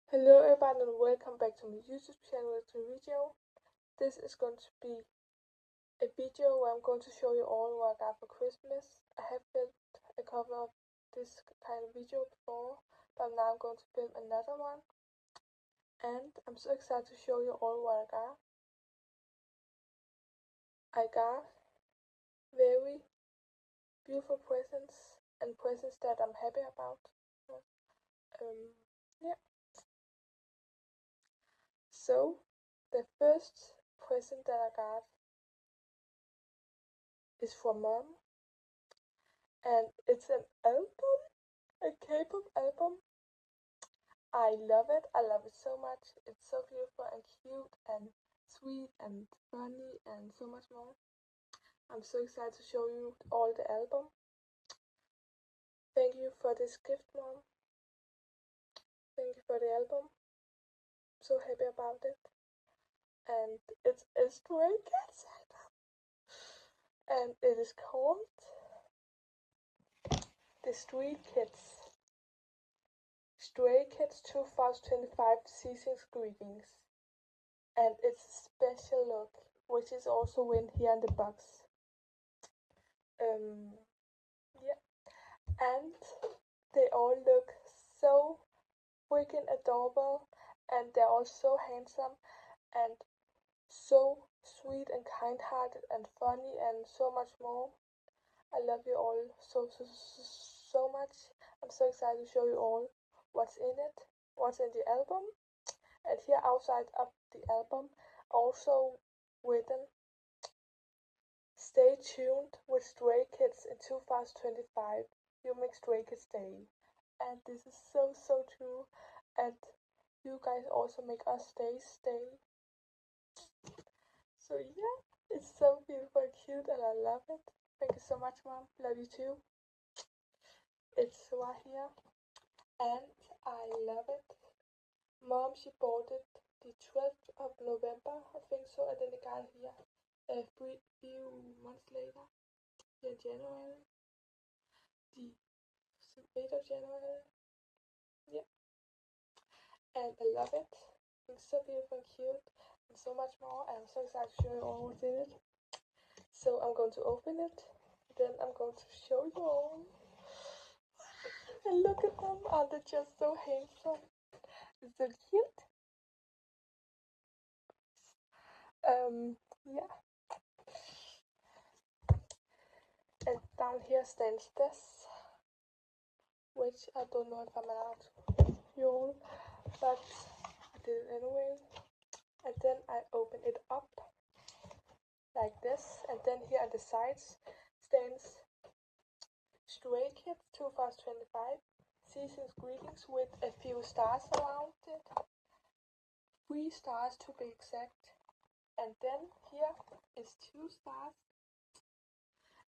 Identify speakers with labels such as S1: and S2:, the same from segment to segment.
S1: Hello everyone and welcome back to my YouTube channel with a video. This is going to be a video where I'm going to show you all what I got for Christmas. I have filmed a couple of this kind of video before, but now I'm going to film another one. And I'm so excited to show you all what I got. I got very beautiful presents and presents that I'm happy about. Yeah. So, the first present that I got is from Mom. And it's an album, a K-pop album. I love it. I love it so much. It's so beautiful and cute and sweet and funny and so much more. I'm so excited to show you all the album. Thank you for this gift, Mom. Thank you for the album. I'm so happy about it. And it's a Stray Kids album. And it is called The Stray Kids. Stray Kids 2025 Season's Greetings. And it's a special look, which is also in here in the box. Yeah, and they all look so freaking adorable, and they're all so handsome and so sweet and kind-hearted and funny and so much more. I love you all so much. I'm so excited to show you all what's in it, what's in the album. And here outside of the album, also written, "Stay tuned with Stray Kids in 2025. You make Stray Kids Day." And this is so true. And you guys also make us stay. So yeah, it's so beautiful and cute and I love it. Thank you so much, Mom. Love you too. It's right here. And I love it. Mom, she bought it the 12th of November, I think so, and then it got here a few months later, in January, the 8th of January. Yeah, and I love it. It's so beautiful and cute, and so much more. I'm so excited to show you all what's in it. So I'm going to open it, then I'm going to show you all. And look at them, aren't they just so handsome? It's so cute. Yeah. And down here stands this, which I don't know if I'm allowed to show you all, but I did it anyway. And then I open it up like this, and then here at the sides stands Stray Kids 2025 Season's Greetings with a few stars around it. 3 stars to be exact. And then here is 2 stars.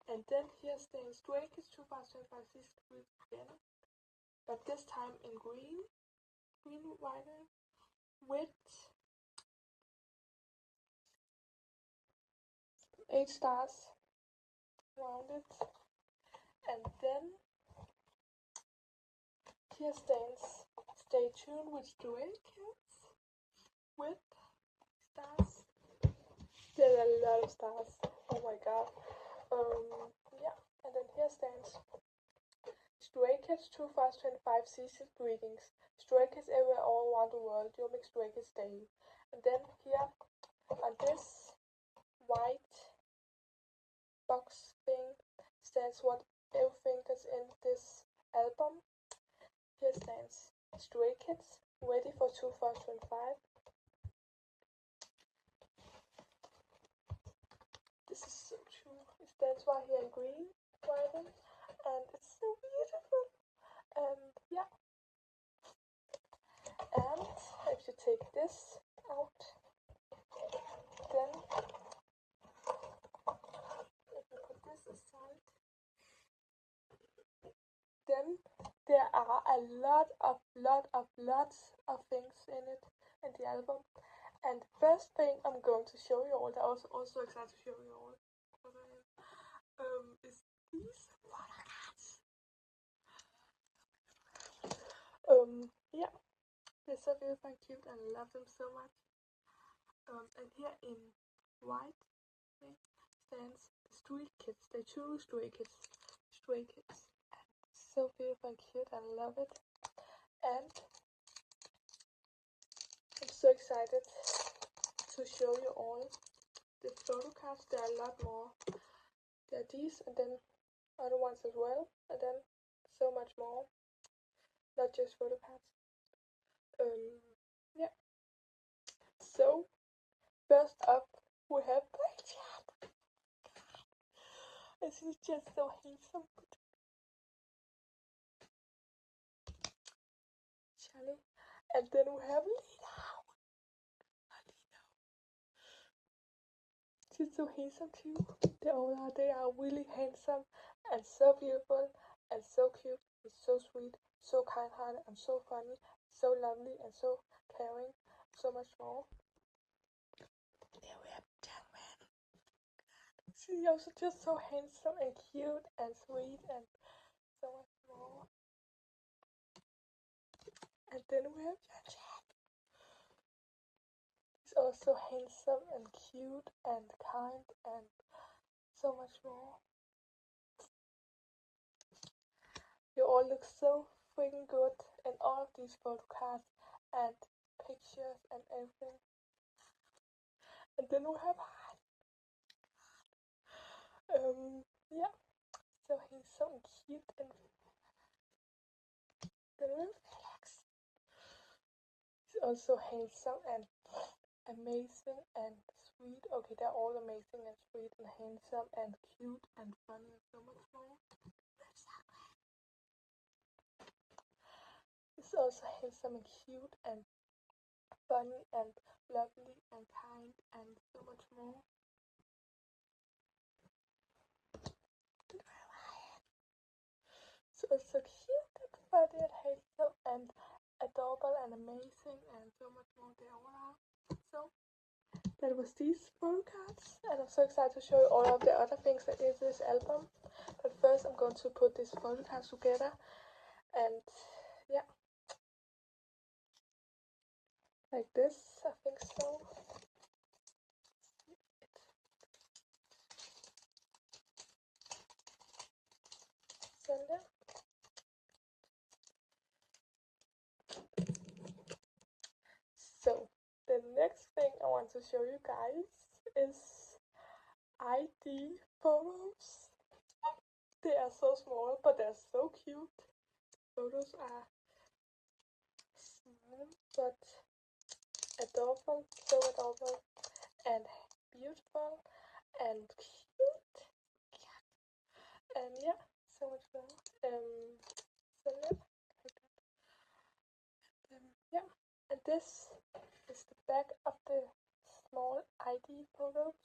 S1: And then here stands Stray Kids 2025 Season's Greetings again. But this time in green writing with 8 stars around it. And then here stands "Stay tuned with Stray Kids" with stars. There are a lot of stars. Oh my god. Yeah. And then here stands "Stray Kids 2025 Season Greetings. Stray Kids everywhere all around the world. You make Stray Kids Day." And then here on this white box thing stands what everything that's in this album. Here stands "Stray Kids ready for 2025." This is so true. It stands right here in green writing, and it's so beautiful. And yeah, and if you take this out, then if you put this aside, then there are a lots of things in it in the album. And the first thing I'm going to show you all, that I was also excited to show you all, is these photocards. Yeah, They're so beautiful and cute, and I love them so much. And here in white stands the Stray Kids. They're true Stray Kids. Stray Kids. So beautiful and cute, and I love it. And I'm so excited to show you all the photo cards. There are a lot more. There are these, and then other ones as well, and then so much more. Not just photo cards. Yeah. So first up, we have Bridget. And she's just so handsome. Charlie. And then we have Lena. She's so handsome too. They are really handsome and so beautiful and so cute and so sweet, so kind-hearted and so funny, so lovely and so caring, so much more. There we have Jungman. She's also just so handsome and cute and sweet and so much more. And then we have Janet. He's also handsome and cute and kind and so much more. You all look so freaking good in all of these photo cards and pictures and everything. And then we have yeah, so he's so cute. And then we have Felix. He's also handsome and amazing and sweet. Okay, they're all amazing and sweet and handsome and cute and funny and so much more. He's also handsome and cute and funny and lovely and kind and so much more. So it's so cute and funny and handsome and adorable and amazing and so much more they all are. So that was these photo cards, and I'm so excited to show you all of the other things that is this album. But first I'm going to put these photo cards together, and yeah, like this, I think so. So the next thing I want to show you guys is ID photos. They are so small, but they're so cute. Photos are small but adorable, so adorable and beautiful and cute. And yeah, so much fun. So yeah, and this is the back of the small ID photos.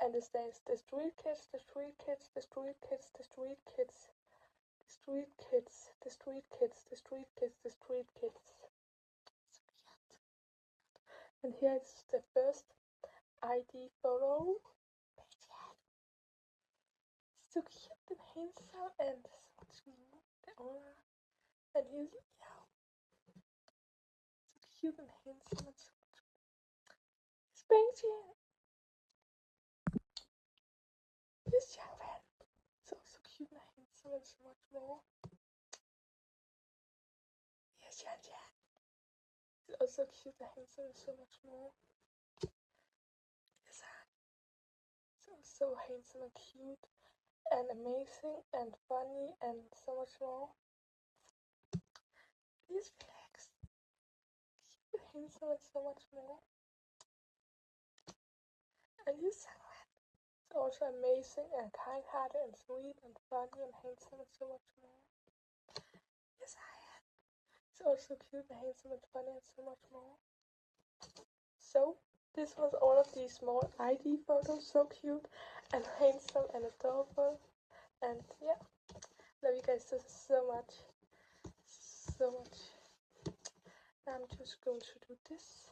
S1: And it says the street kids, the street kids, the street kids, the street kids, the street kids, the street kids, the street kids, the street kids. And here is the first ID photo. So cute and handsome and so much more. The owner. And he's so cute and handsome and so much more. Spanky. This young man. So cute and handsome and so much more. Yes, Yan Yan. He's also cute and handsome and so much more. Yes, so handsome and cute and amazing and funny and so much more. Please relax. Cute and handsome and so much more. And you Sangman is also amazing and kind-hearted and sweet and funny and handsome and so much more. Yes, I am. It's also cute and handsome and funny and so much more. So this was all of these small ID photos, so cute and handsome and adorable. And yeah, love you guys so much. So much. Now I'm just going to do this.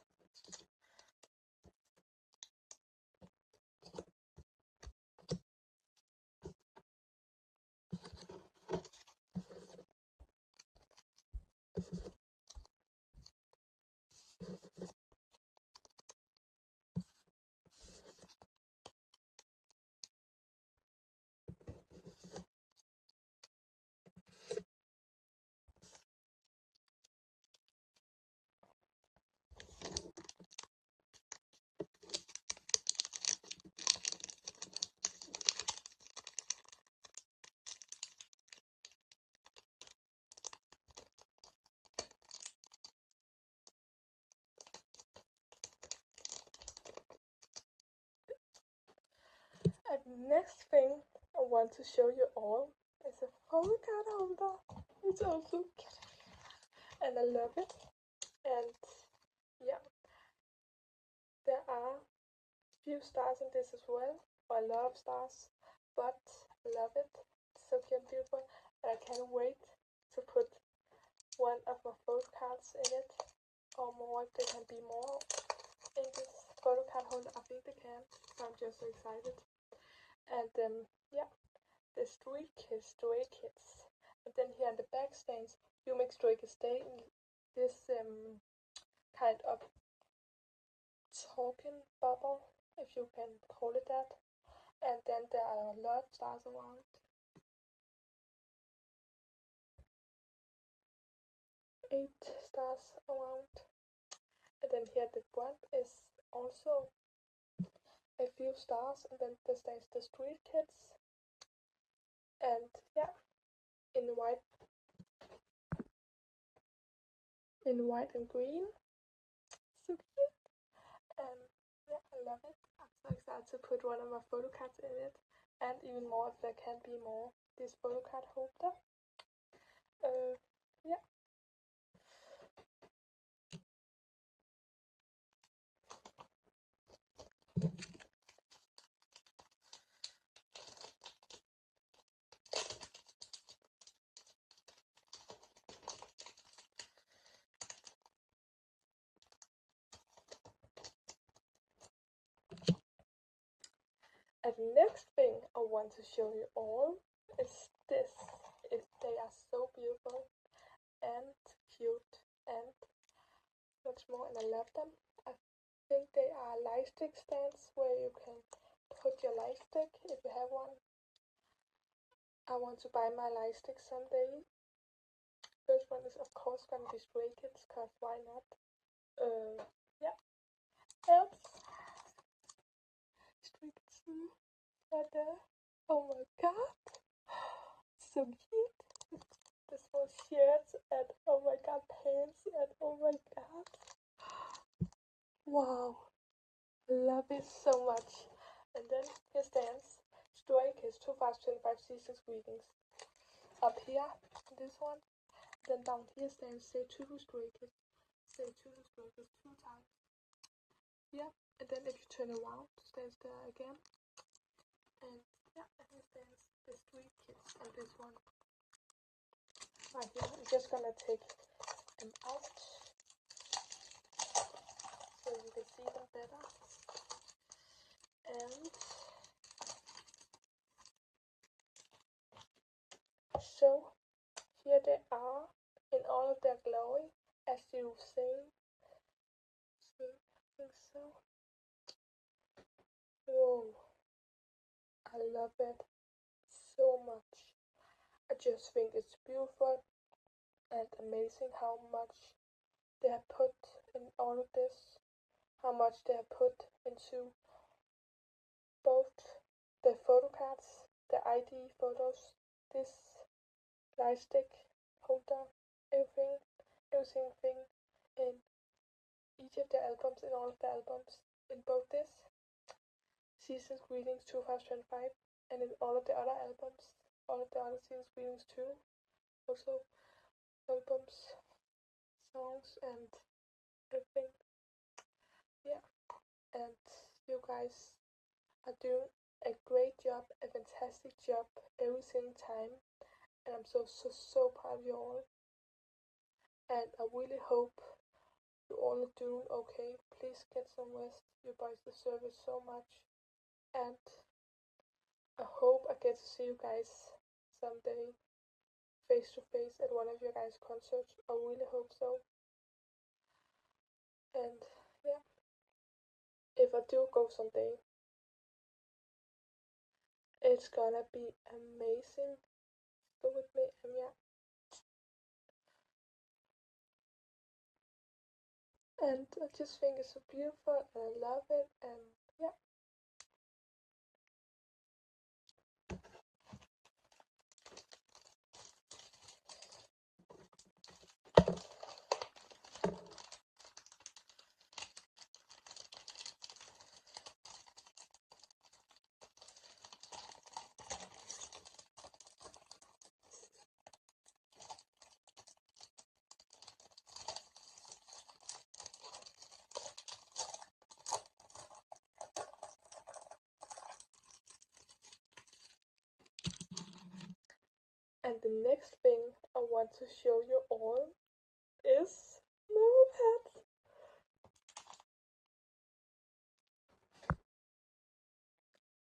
S1: next thing I want to show you all is a photo card holder. It's also cute and I love it. And yeah, there are few stars in this as well, or a lot of stars, but I love it. It's so cute and beautiful, and I can't wait to put one of my photo cards in it, or more if there can be more in this photo card holder. I think they can, so I'm just so excited. And yeah, the Stray Kids. And then here on the back stands, you make Stray Kids stay in this kind of talking bubble, if you can call it that. And then there are a lot of stars around. 8 stars around. And then here the front is also a few stars, and then there stands the Street Kids. And yeah, in white and green. So cute. And yeah, I love it. I'm so excited to put one of my photo cards in it, and even more if there can be more. This photo card holder. Yeah. And the next thing I want to show you all is this. They are so beautiful and cute and much more, and I love them. I think they are light stick stands where you can put your light stick if you have one. I want to buy my light stick someday. First one is of course gonna be Stray Kids, cause why not? Yeah. Else, Stray Kids right there. Oh my god, so cute. This was shirts and oh my god, pants and oh my god. Wow, love it so much. And then here stands Stray Kids 2025 Seasons Greetings. Up here, this one. Then down here stands Say to Stray Kids. Say to Stray Kids 2 times. Yeah, and then if you turn around, stands there again. And yeah, and here stands the Stray Kids and this one. Right here, I'm just gonna take them out so you can see them better. And so here they are in all of their glory, as you've seen. So I think so. Whoa, I love it so much. I just think it's beautiful and amazing how much they have put in all of this, how much they have put into both the photo cards, the ID photos, this light stick holder, everything in each of the albums, in all of the albums, in both this Seasons Greetings 2025 and in all of the other albums, all of the other Seasons Greetings too, also albums, songs and everything. Yeah, and you guys are doing a great job, a fantastic job every single time, and I'm so proud of you all. And I really hope you all are doing okay. Please get some rest. You guys deserve it so much. And I hope I get to see you guys someday face to face at one of your guys' concerts. I really hope so. And yeah, if I do go someday, it's gonna be amazing. Go with me, and yeah. And I just think it's so beautiful, and I love it, and yeah. And the next thing I want to show you all is memo pads.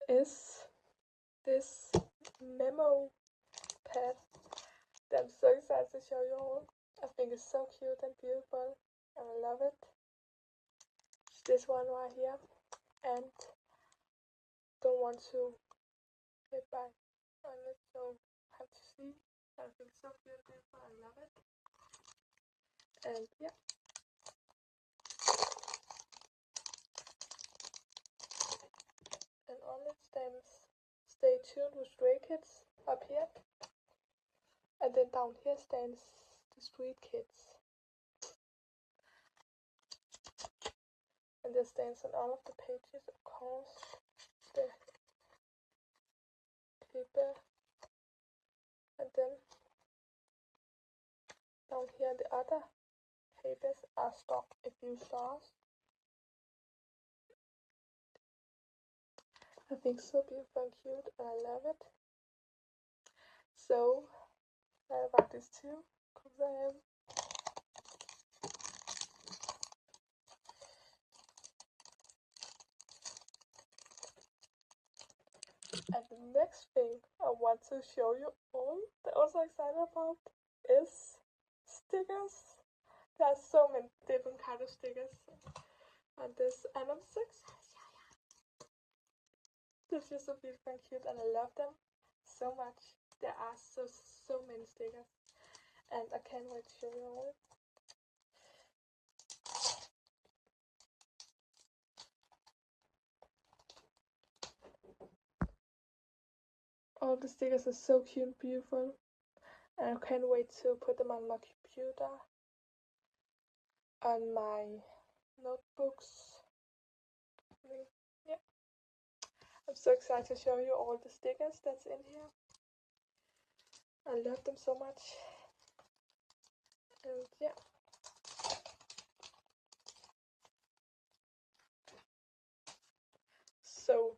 S1: Is this memo pad that I'm so excited to show you all. I think it's so cute and beautiful and I love it. It's this one right here, and don't want to get back on it, so have to see. I think it's so cute and beautiful, I love it. And yeah. And on it stands "Stay tuned with Stray Kids" up here. And then down here stands the Street Kids. And this stands on all of the pages, of course, the paper. And then down here the other papers are stuck a few stars. I think so beautiful and cute, and I love it. So I bought this too, because I am. And the next thing I want to show you all that I'm also excited about is stickers. There are so many different kind of stickers on this, and I'm so excited. They're just so beautiful and cute, and I love them so much. There are so many stickers, and I can't wait to show you all. All the stickers are so cute and beautiful, and I can't wait to put them on my computer, on my notebooks. Yeah, I'm so excited to show you all the stickers that's in here. I love them so much. And yeah. So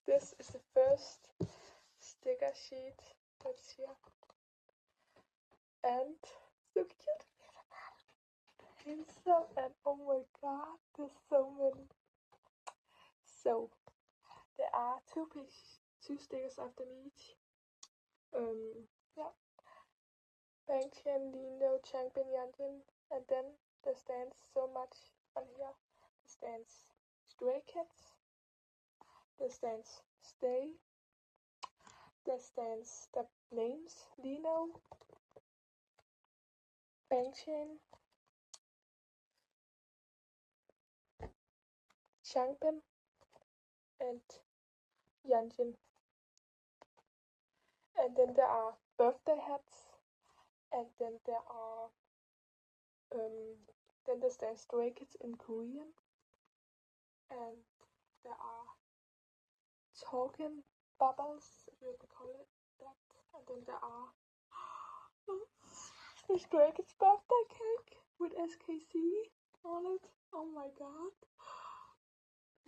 S1: this is the first sticker sheet that's here. And so cute. Handsome, and oh my god, there's so many. So there are two stickers after each. Yeah. Bangchan, Lino, Changbin, Yanjin, and then there stands so much on here. There stands Stray Kids. There stands Stay. There stands the names Lino, Bangchan, Changbin, and Yanjin. And then there are birthday hats, and then there are then there stands Stray Kids in Korean, and there are token bubbles, if you can call it that, and then there are the Stray Kids birthday cake with SKC on it. Oh my god.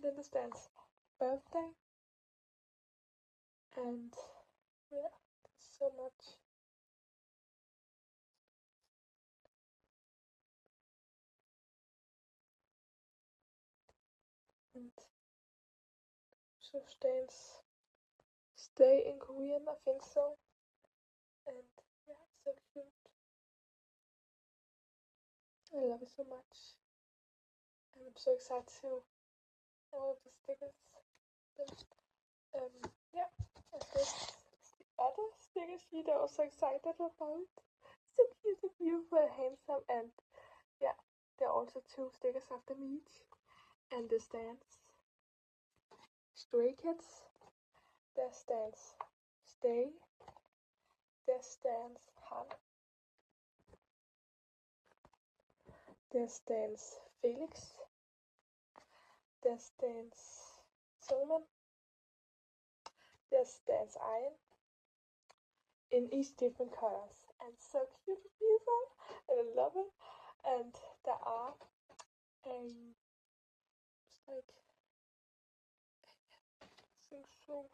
S1: Then there stands birthday, and yeah, there's so much. And so stands stay in Korean, I think so. And yeah, so cute. I love it so much. And I'm so excited to all of the stickers. Then, yeah, and this is the other sticker sheet I'm also excited about. So cute and beautiful and handsome, and yeah, there are also two stickers after each. And this stands Stray Kids. There stands Stay. There stands Han. There stands Felix. There stands Solomon. There stands Ian. In each different colors. And so cute and beautiful. And I love it. And there are it's like I think so.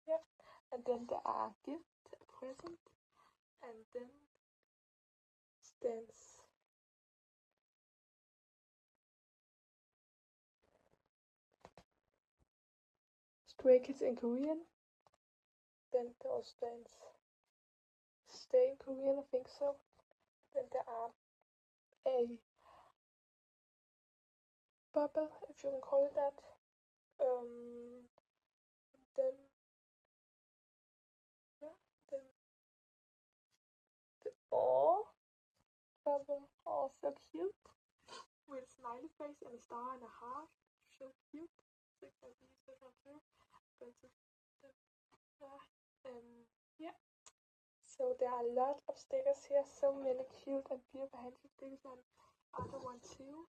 S1: Yeah, and then there are gift, present, and then stands Stray Kids in Korean. Then there also stands Stay in Korean, I think so. Then there are a bubble, if you can call it that. Then yeah, then the bubble, so cute, with a smiley face and a star and a heart. So cute. Yeah. So there are a lot of stickers here, so many cute and beautiful handmade stickers, and other one too.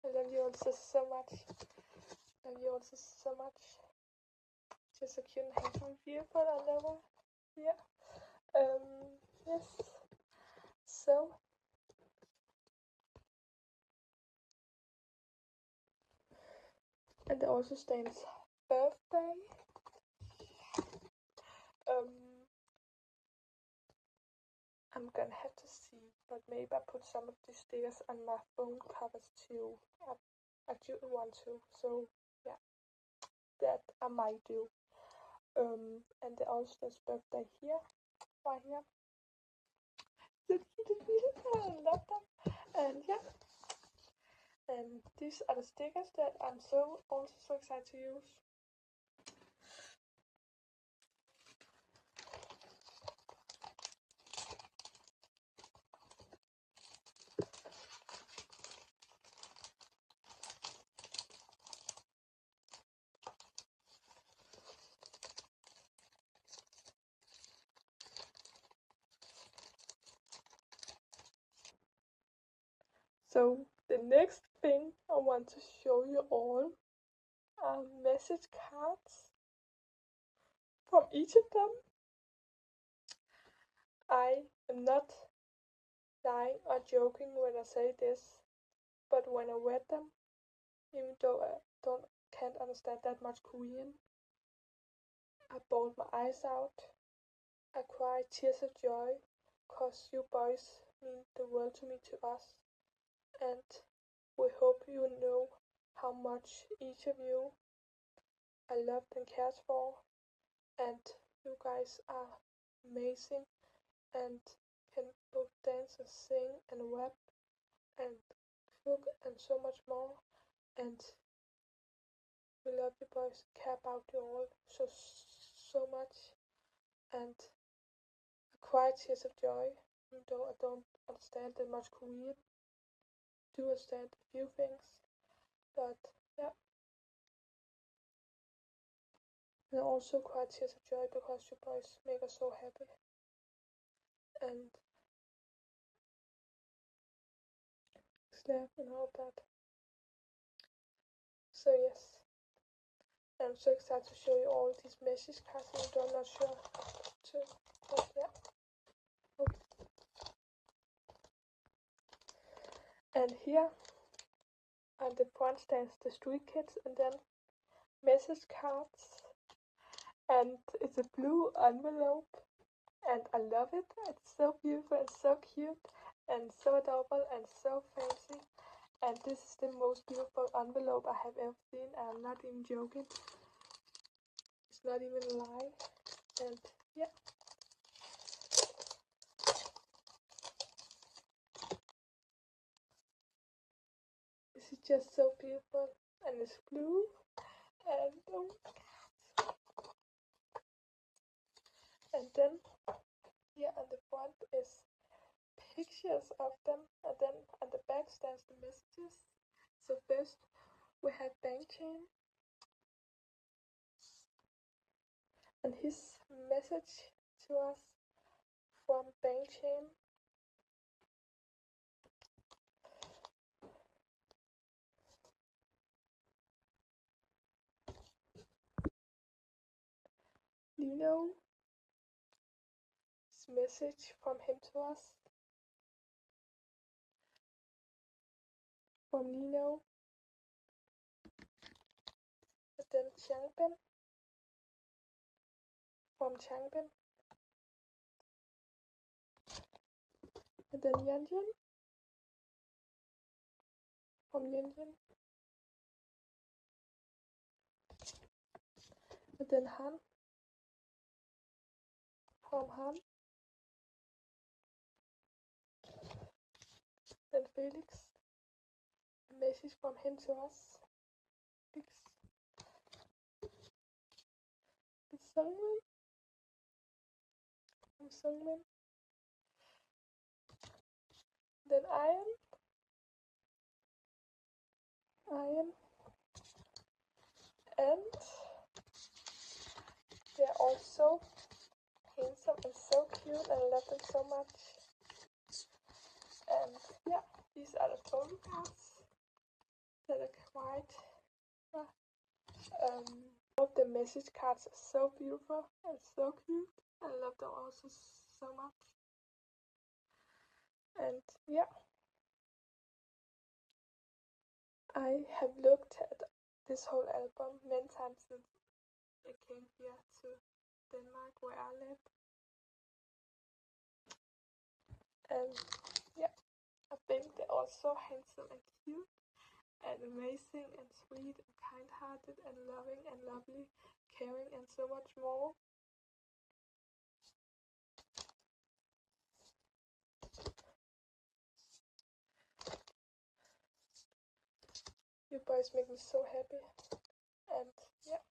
S1: I love you also so much. Just so cute and handsome and beautiful. I love her. Yeah. Yes. So and there also stands birthday. I'm gonna have to see, but maybe I put some of these stickers on my phone covers too. I do want to, so yeah, that I might do. And there also says birthday here, right here. So cute, I love them. And yeah, and these are the stickers that I'm also so excited to use. So the next thing I want to show you all are message cards from each of them. I am not lying or joking when I say this, but when I read them, even though I can't understand that much Korean, I bawled my eyes out. I cried tears of joy, 'cause you boys mean the world to me, to us, and we hope you know how much each of you are loved and cared for, and you guys are amazing and can both dance and sing and rap and cook and so much more, and we love you boys, care about you all so much, and I cry tears of joy, even though I don't understand that much Korean. Do understand a few things, but yeah. And I also cry tears of joy because you boys make us so happy, and laugh and all that. So yes, I'm so excited to show you all these message cards, even though I'm not sure to, but yeah. Okay. And here on the front stands the Stray Kids, and then message cards, and it's a blue envelope, and I love it. It's so beautiful and so cute and so adorable and so fancy, and this is the most beautiful envelope I have ever seen. I'm not even joking, it's not even a lie. And yeah, this is just so beautiful, and it's blue, and oh my god. And then here on the front is pictures of them, and then on the back stands the messages. So first we have Bangchan, and his message to us from Bangchan. Lino, his message from him to us, from Lino. And then Changbin, from Changbin. And then Yanyan from Yanyan. And then Han from Han. Then Felix. A message from him to us. Felix. The Sungmin. From Sungmin. Then Iron. And they're all so handsome and so cute, and I love them so much. And yeah, these are the photo cards that are quite all of the message cards are so beautiful and so cute. I love them also so much. And yeah, I have looked at this whole album many times since I came here to Denmark where I live. And yeah, I think they're all so handsome and cute and amazing and sweet and kind-hearted and loving and lovely, caring and so much more. You boys make me so happy. And yeah.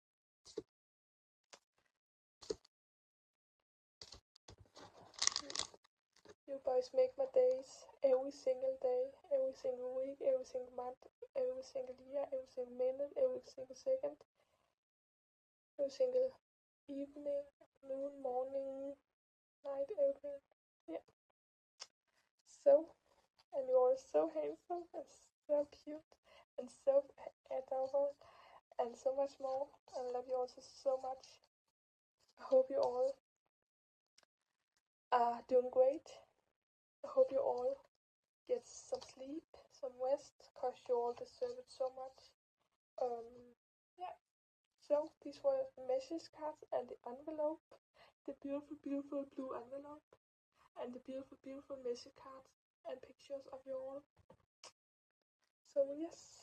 S1: You boys make my days every single day, every single week, every single month, every single year, every single minute, every single second, every single evening, afternoon, morning, night, everything. Yeah. So, and you're all so handsome and so cute and so adorable and so much more. I love you also so much. I hope you all are doing great. I hope you all get some sleep, some rest, cause you all deserve it so much. Yeah. So these were the message cards and the envelope, the beautiful, beautiful blue envelope, and the beautiful, beautiful message cards and pictures of you all. So yes.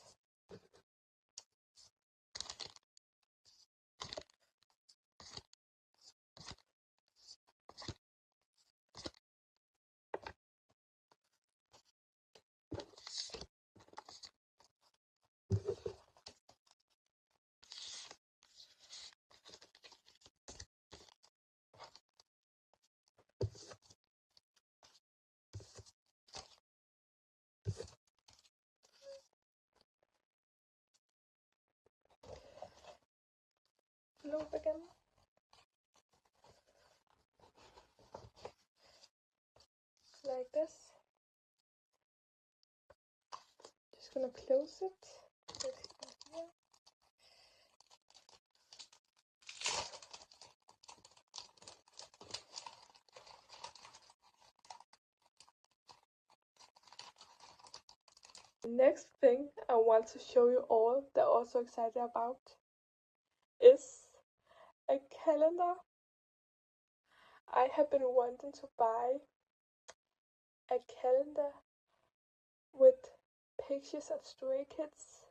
S1: Loop again. Like this. Just gonna close it. Put it in here. The next thing I want to show you all that I'm also excited about is a calendar. I have been wanting to buy a calendar with pictures of Stray Kids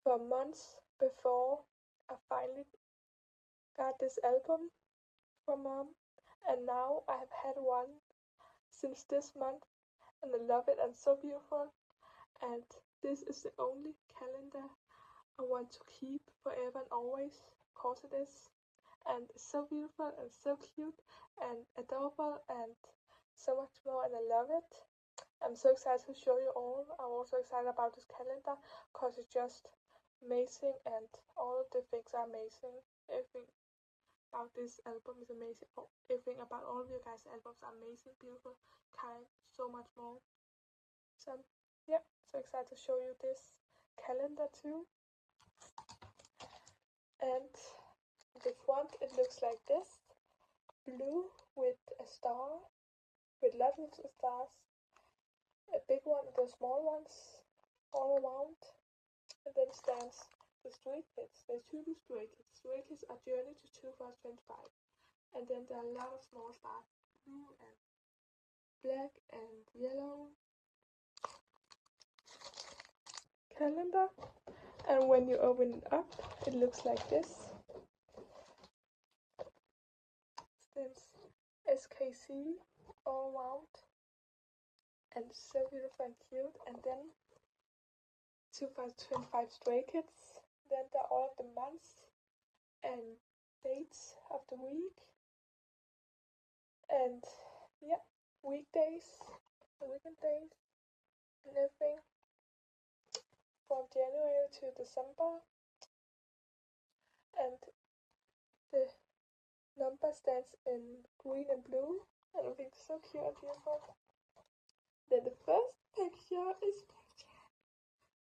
S1: for months before I finally got this album from mom, and now I have had one since this month and I love it and so beautiful, and this is the only calendar I want to keep forever and always, cause it is, and it's so beautiful and so cute and adorable and so much more, and I love it. I'm so excited to show you all. I'm also excited about this calendar because it's just amazing and all of the things are amazing. Everything about this album is amazing. Everything about all of you guys' albums are amazing, beautiful, kind, so much more. So yeah, so excited to show you this calendar too. And the front, it looks like this. Blue with a star, with lots of stars. A big one, the small ones all around. And then stands the Stray Kids. There's two Stray Kids. Stray Kids are Journey to 2025. And then there are a lot of small stars, blue and black and yellow calendar. And when you open it up, it looks like this. Stands SKC all around, and so beautiful and cute. And then 2025 Stray Kids. Then there are all of the months and dates of the week, and yeah, weekdays, the weekend days, and everything from January to December. And the number stands in green and blue, and I think it's so cute and beautiful. Then the first picture is picture.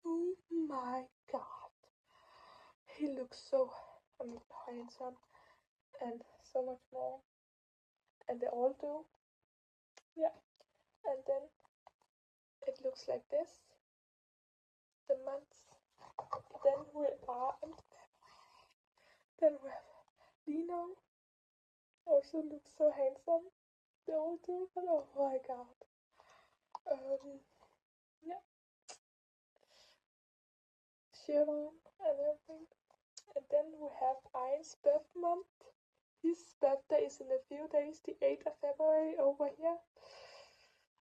S1: Oh my god, he looks so handsome and so much more, and they all do. Yeah, and then it looks like this. The months. Then we are in February. Then we have Lino. Also looks so handsome. They all do, but oh my god. Yeah, Sharon and everything. And then we have Iron's birth month. His birthday is in a few days, the 8th of February over here.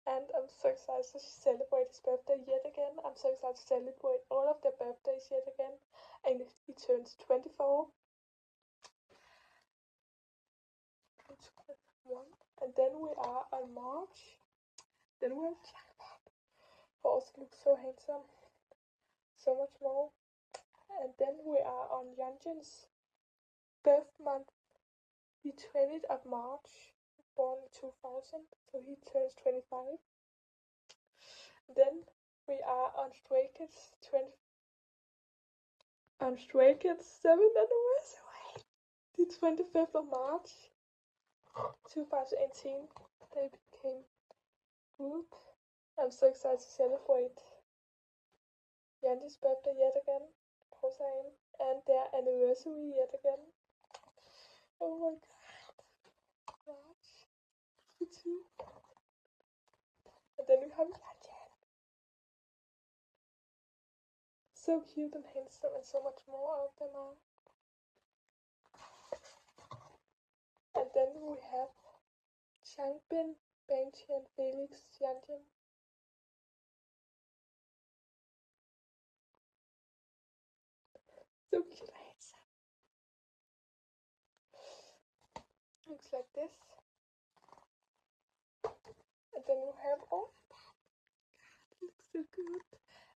S1: And I'm so excited to celebrate his birthday yet again. I'm so excited to celebrate all of their birthdays yet again. And he turns 24. And then we are on March. Then we have Jackpot, who also looks so handsome. So much more. And then we are on Yanjin's birth month, the 20th of March, born in 2000, so he turns 25. Then we are on Stray Kids 7th anniversary, the 25th of March 2018. They became group. I'm so excited to celebrate Yanji's birthday yet again, of course I am, and their anniversary yet again. Oh my god, March, you too. And then we have Yanjan. So cute and handsome, and so much more of them are. And then we have Changbin, Banqi, and Felix Yanjin. So cute and handsome. Looks like this. And then we have all of that. Looks so good.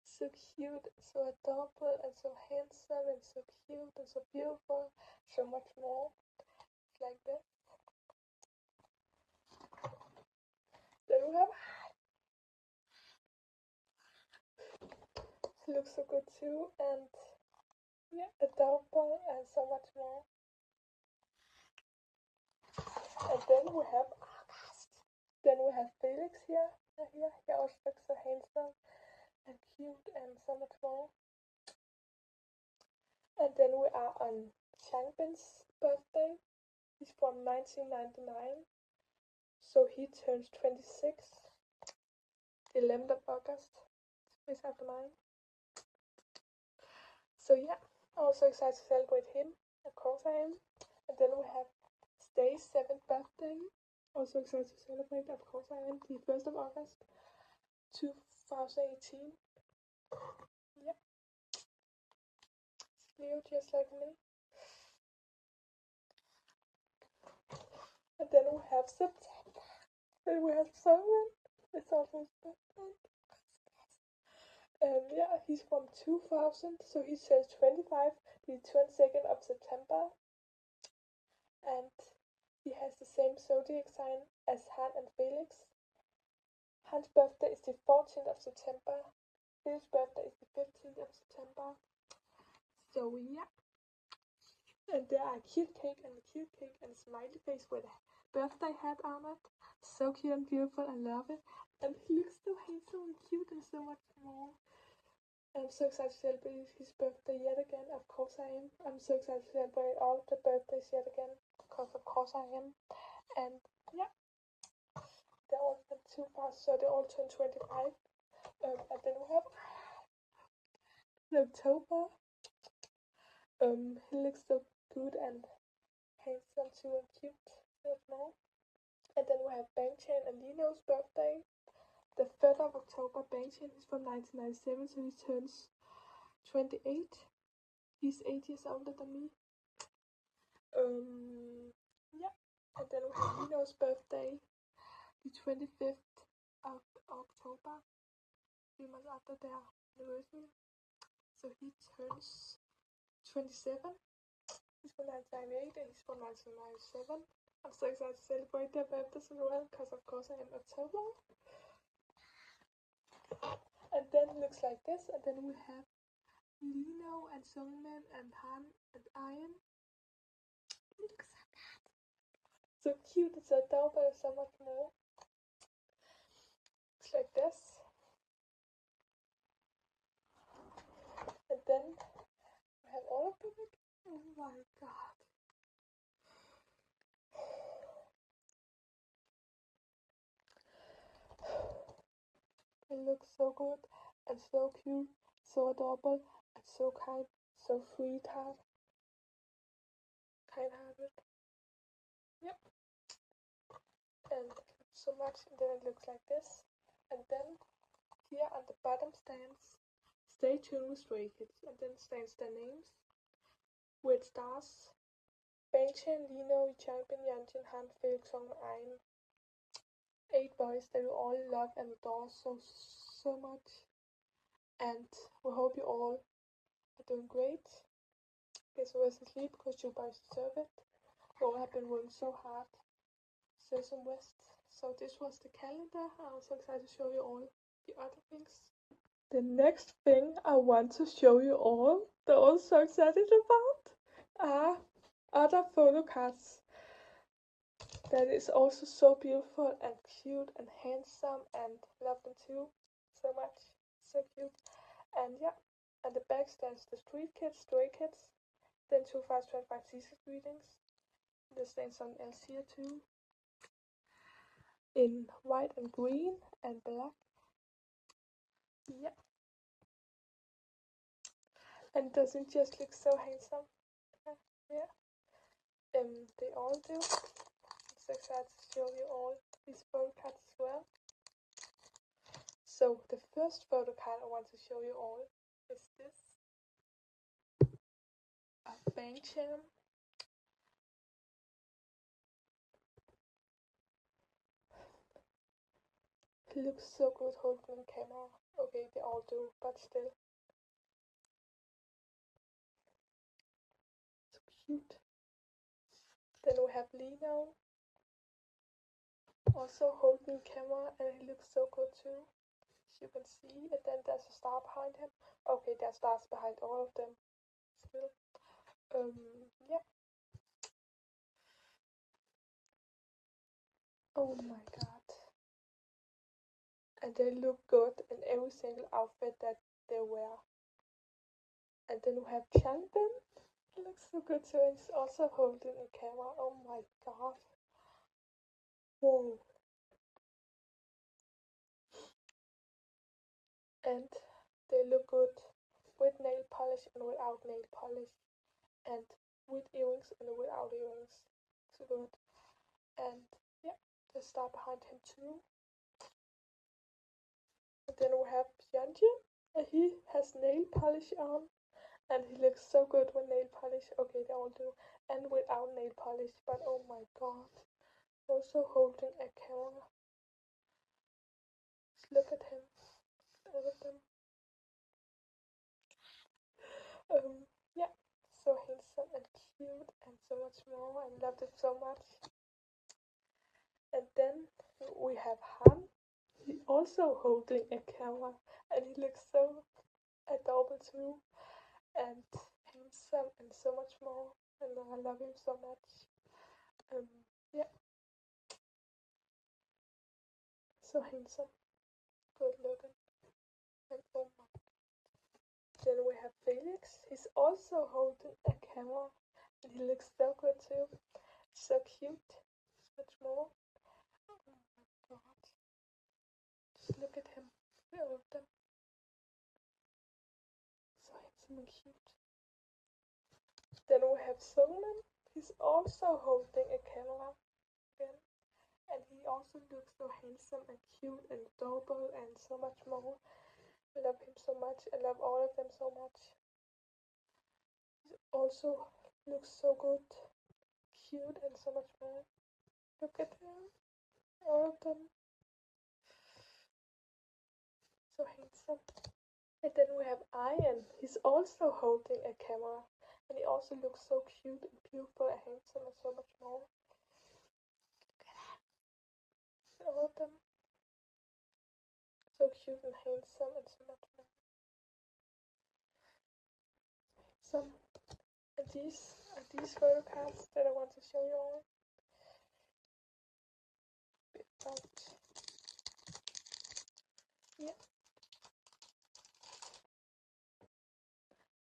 S1: So cute, so adorable, and so handsome, and so cute, and so beautiful. So much more. It's like this. Then we have it looks so good too, and yeah, adorable, and so much more. And then we have August. Then we have Felix here. He also looks so handsome and cute, and so much more. And then we are on Changbin's birthday. He's from 1999, so he turns 26, 11th of August, is after mine. So yeah, I'm also excited to celebrate him, of course I am. And then we have Stay's 7th birthday, also excited to celebrate, of course I am, the 1st of August, 2018. Yeah, it's Leo just like me. And then we have September. Then we have Simon. It's also his birthday. And yeah, he's from 2000, so he turns 25 the 22nd of September. And he has the same zodiac sign as Han and Felix. Han's birthday is the 14th of September. Felix's birthday is the 15th of September. So yeah. And there are a cute cake and a smiley face with a birthday hat on it. So cute and beautiful, I love it. And he looks so handsome and cute and so much more. I'm so excited to celebrate his birthday yet again. Of course I am. I'm so excited to celebrate all of the birthdays yet again. because of course I am. And yeah, they all went too fast, so they all turned 25. And then we have October. He looks so good and handsome too and cute. So small. And then we have Bangchan and Lino's birthday. The 3rd of October, Bangchan is from 1997, so he turns 28. He's 8 years older than me. Yeah. And then we have Lino's birthday, the 25th of October, 3 months after their anniversary. So he turns 27. He's from 1998 and he's from 1997. I'm so excited to celebrate their birthdays as well, because of course I am October. And then it looks like this, and then we have Lino and Sungmin and Han and Ian. Look at that. So cute, it's so adorable, so much more. Looks like this. And then we have all of them again. Oh my god. It looks so good and so cute, so adorable and so kind, so sweetheart. Kind-hearted. Yep. And so much, and then it looks like this. And then here on the bottom stands Stay Tuned with Stray Kids, and then stands their names with stars: Bangchan, Lino, Changbin, Yanjin, Han, Felix, Song, Ayn. 8 boys that we all love and adore so much. And we hope you all are doing great. Get some rest and sleep because you boys deserve it. We all have been working so hard. So some rest. So this was the calendar. I'm so excited to show you all the other things. The next thing I want to show you all, that I'm so excited about, are other photo cards that is also so beautiful and cute and handsome, and love them too so much. So cute. And yeah, and the back stands the Street Kids, Stray Kids, then 2025 season greetings. There stands something else here too, in white and green and black. Yeah. And doesn't just look so handsome? Yeah. They all do. I'm so excited to show you all these photo cards as well. So the first photo card I want to show you all is this. A Bangchan. He looks so good holding the camera. Okay, they all do, but still. So cute. Then we have Lino, also holding the camera, and he looks so good too, as you can see. And then there's a star behind him. Okay, there's stars behind all of them still. Yeah. Oh my god. And they look good in every single outfit that they wear. And then we have Changbin. He looks so good too, and he's also holding a camera. Oh my god. Whoa. And they look good with nail polish and without nail polish, and with earrings and without earrings. So good. And yeah, the star behind him too. And then we have Yanjin, and he has nail polish on, and he looks so good with nail polish. Okay, they all do, and without nail polish. But oh my god, also holding a camera. Just look at him, all of them. Yeah, so handsome and cute and so much more. I loved it so much. And then we have Han. He also holding a camera, and he looks so adorable too, and handsome and so much more. And I love him so much. Yeah, so handsome, good looking, and oh my. Then we have Felix. He's also holding a camera, and he looks so good too. So cute. Much more. Oh my god. Just look at him. All of them. So handsome and cute. Then we have Solomon. He's also holding a camera again. And he also looks so handsome and cute and adorable and so much more. I love him so much. I love all of them so much. He also looks so good, cute, and so much more. Look at him. All of them. So handsome. And then we have Ian. He's also holding a camera. And he also looks so cute and beautiful and handsome and so much more. Look at him. All of them. So cute and handsome and so much more. Some and these are these photo cards that I want to show you all. About yeah.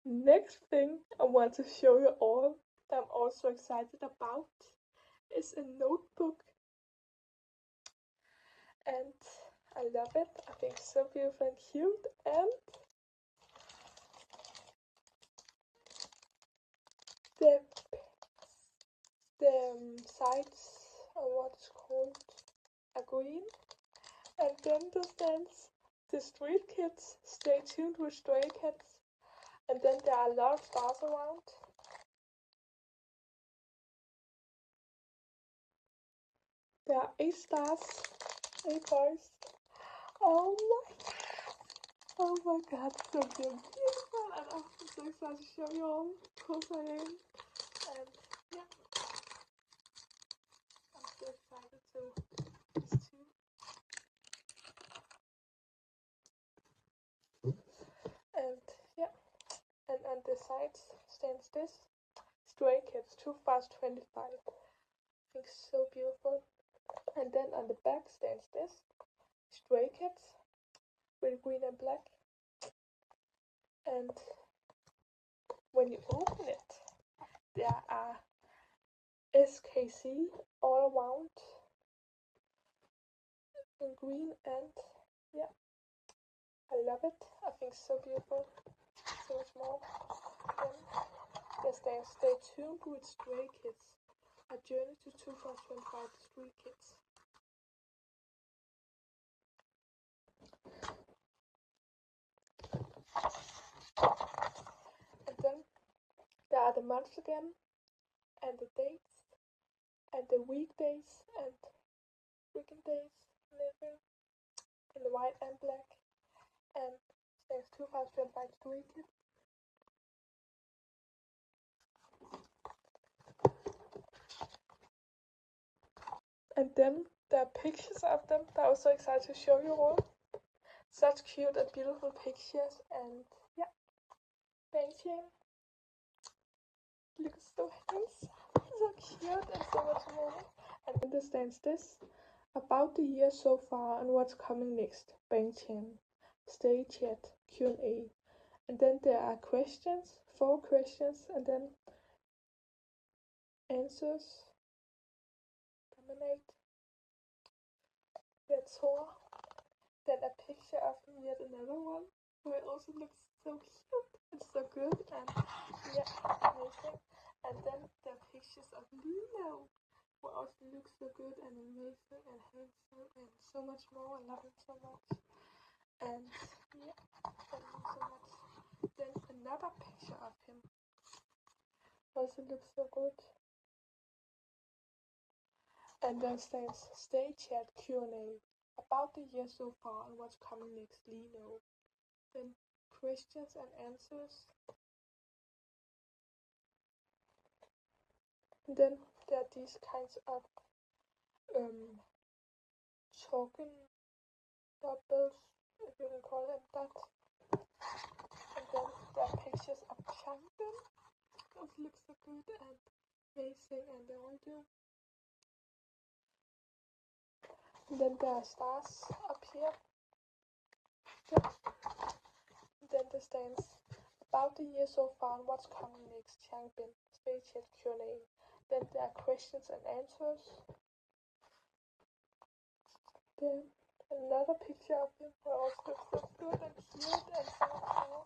S1: Next thing I want to show you all that I'm also excited about is a notebook. And I love it. I think it's so beautiful and cute. And the sides or what is called are green. And then there stands the street kids. Stay tuned with Stray Kids. And then there are a lot of stars around. There are 8 stars, 8 boys. Oh my god, so beautiful. And I'm so excited to show you all. Of course I am. And yeah, I'm so excited to these two. And yeah, and on the sides stands this Stray Kids 2025. I think so beautiful. And then on the back stands this Stray Kids with green and black. And when you open it, there are SKC all around in green, and yeah, I love it. I think it's so beautiful. So much more. Then yes, they stay tuned with Stray Kids. A journey to 2025 Stray Kids. And then there are the months again, and the dates, and the weekdays, and weekend days, and everything in the white and black. And there's 2025 Stray Kids. And then there are pictures of them that I was so excited to show you all. Such cute and beautiful pictures, and yeah, Beijing looks so handsome, so cute, and so much more. And understands this about the year so far and what's coming next. Beijing, stay chat, Q&A, and then there are questions, 4 questions, and then answers. Dominate. That's all. Then a picture of yet another one, who also looks so cute and so good, and yeah, amazing. And then the pictures of Lino, who also looks so good and amazing and handsome and so much more. I love him so much. And yeah, I love him so much. Then another picture of him also looks so good. And then stands stay chat Q&A about the year so far and what's coming next, Lino. Then questions and answers. And then there are these kinds of token bubbles, if you can call them that. And then there are pictures of Changbin. Those look so good and amazing, and they all do. And then there are stars up here. Then the stands about the year so far and what's coming next, Changbin, Space Chat Q&A. Then there are questions and answers. Then another picture of him where also looks so good and cute and so much more.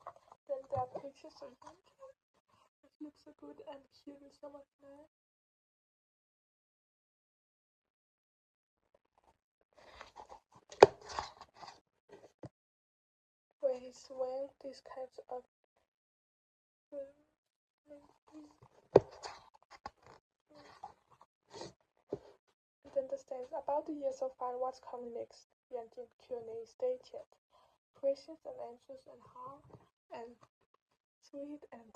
S1: Then there are pictures of him that look so good and cute and so much more. Where he's wearing these kinds of and then the stands about the year so far and what's coming next. Yanjin Q&A stage chat. Questions and answers and how and sweet and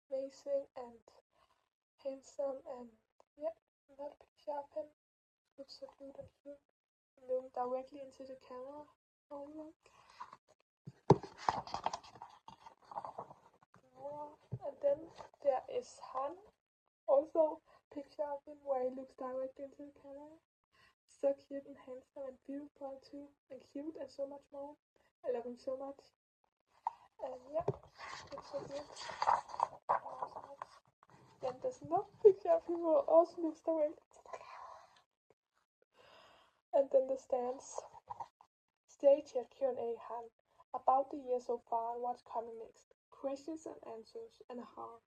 S1: amazing and handsome and yeah, another picture of him. Looks so good and cute. Looking directly into the camera. Oh my god. And then there is Han. Also picture of him where he looks directly into the camera. So cute and handsome and beautiful too. And cute and so much more. I love him so much. And yeah, it's so good. Then there's another picture of him who also looks directly into the camera. And then the stands. Stage at Q&A Han. About the year so far and what's coming next. Questions and answers and how.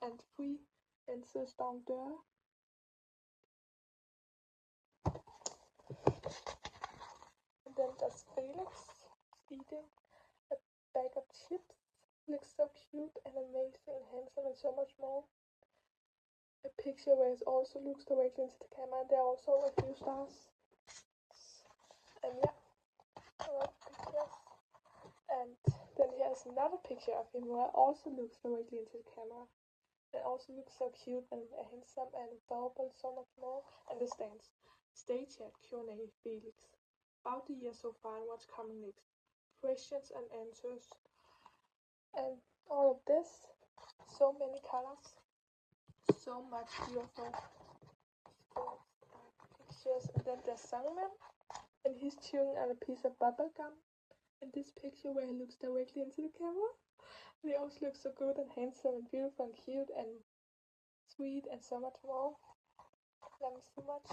S1: And 3 answers down there. And then there's Felix eating a bag of chips. Looks so cute and amazing and handsome and so much more. A picture where it also looks directly into the camera and there are also a few stars. And yeah, a lot of pictures. And then here's another picture of him where it also looks directly into the camera. It also looks so cute and handsome and adorable, so much more. And the stands. Stage chat Q&A Felix. About the year so far and what's coming next. Questions and answers. And all of this. So many colors. So much beautiful pictures. And then there's Sangman. And he's chewing on a piece of bubble gum. In this picture where he looks directly into the camera. He also looks so good and handsome and beautiful and cute and sweet and so much more. Love him so much.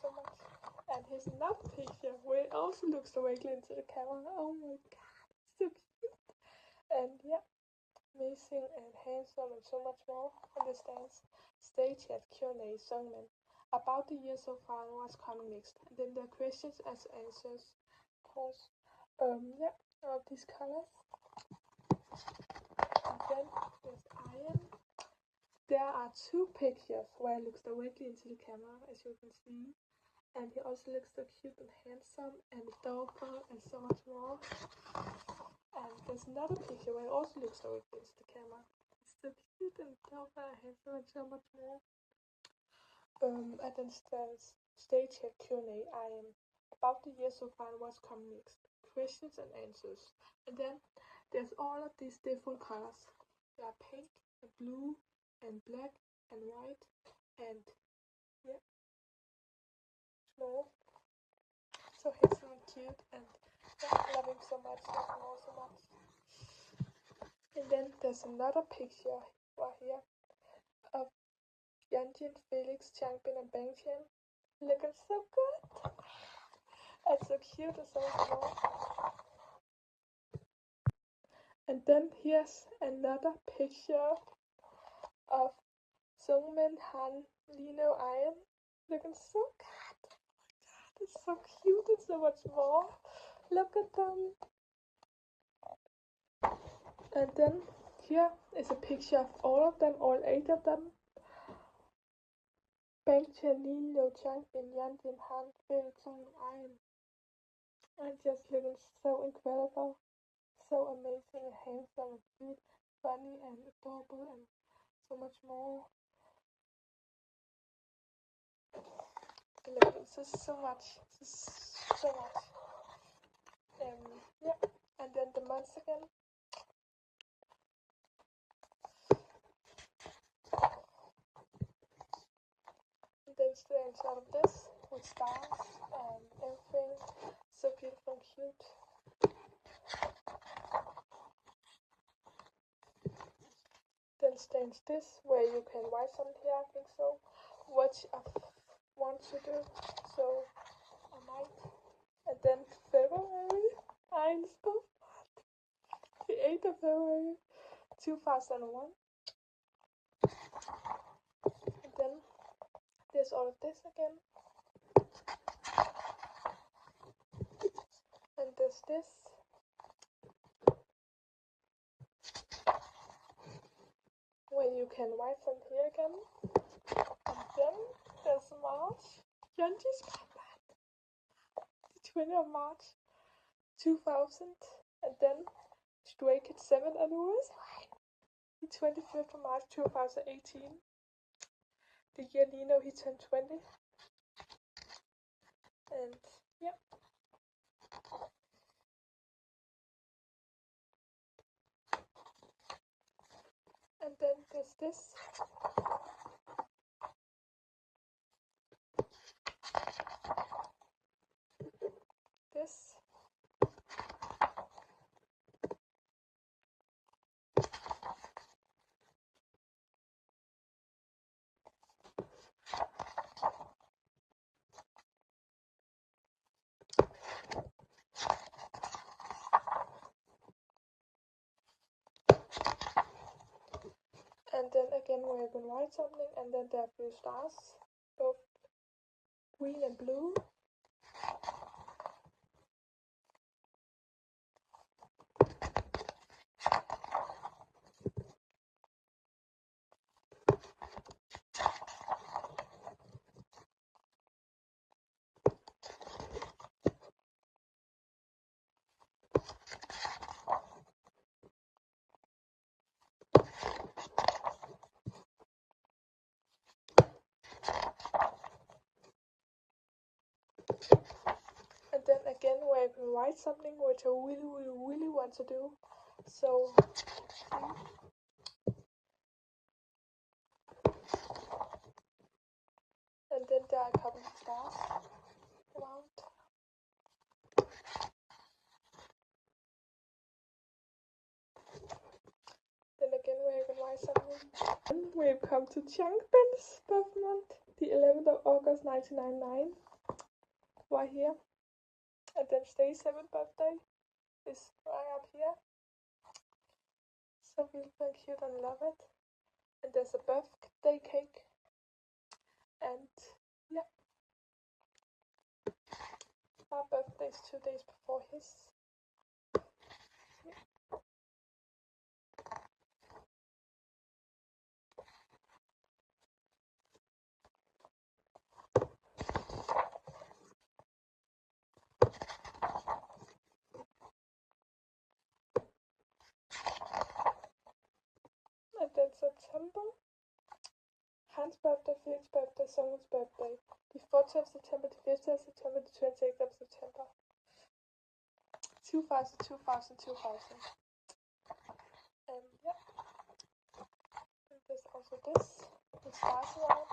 S1: So much. And here's another picture where it also looks directly into the camera. Oh my god, so cute. And yeah, amazing and handsome and so much more. Understands. Stage at Q&A Sungman. About the year so far and what's coming next. And then the questions as answers. Of course. Yeah, all these colors. And then there's Ian. There are 2 pictures where he looks directly into the camera, as you can see. And he also looks so cute and handsome and adorable and so much more. And there's another picture where he also looks directly into the camera. It's so cute and adorable and handsome and so much more. And then stands stage at Q&A I am about the year so far and what's coming next. Questions and answers. And then there's all of these different colors. There are pink and blue and black and white and yeah, small. So handsome and cute and I love him so much, love him all so much. And then there's another picture right here of Yanjin, Felix, Changbin and Bangchen. Looking so good and so cute and so small. And then here's another picture of Sungmin, Han, Lino, Ian. Looking so good. Oh my god, it's so cute and so much more. Look at them. And then here is a picture of all of them, all 8 of them. Bangchen, Lino, Changbin, Yanjin, Han, Felix, Sungmin, Ian. And just looking so incredible. So amazing and handsome and cute, funny and adorable and so much more. Look, this is so much. This is so much. Yeah, and then the months again. And then still inside of this with stars and everything. So beautiful and cute. Then stands this where you can write something here, I think so. what I want to do, so I might. And then February, the 8th of February 2001. And then there's all of this again. And there's this. Where you can write from here again. And then there's March. Yonji's birthday. The 20th of March 2000. And then Stray Kids 7th anniversary. The 25th of March 2018. The year Lino he turned 20. And yeah. And then there's this. This. And then again where you can write something, and then there are blue stars, both green and blue. And then again where you can write something which I really want to do. So and then there are a couple of stars around. Then again where you can write something. Then we come to Changbin's birth month, the 11th of August 1999. Right here. And then Stay's 7th birthday is right up here. So beautiful and cute and love it. And there's a birthday cake. And yeah. My birthday is 2 days before his. And then September. Hans' birthday, Felix's birthday, Someone's birthday. The 14th of September, the 15th of September, the 28th of September. 2000. Yeah. And there's also this. The stars around.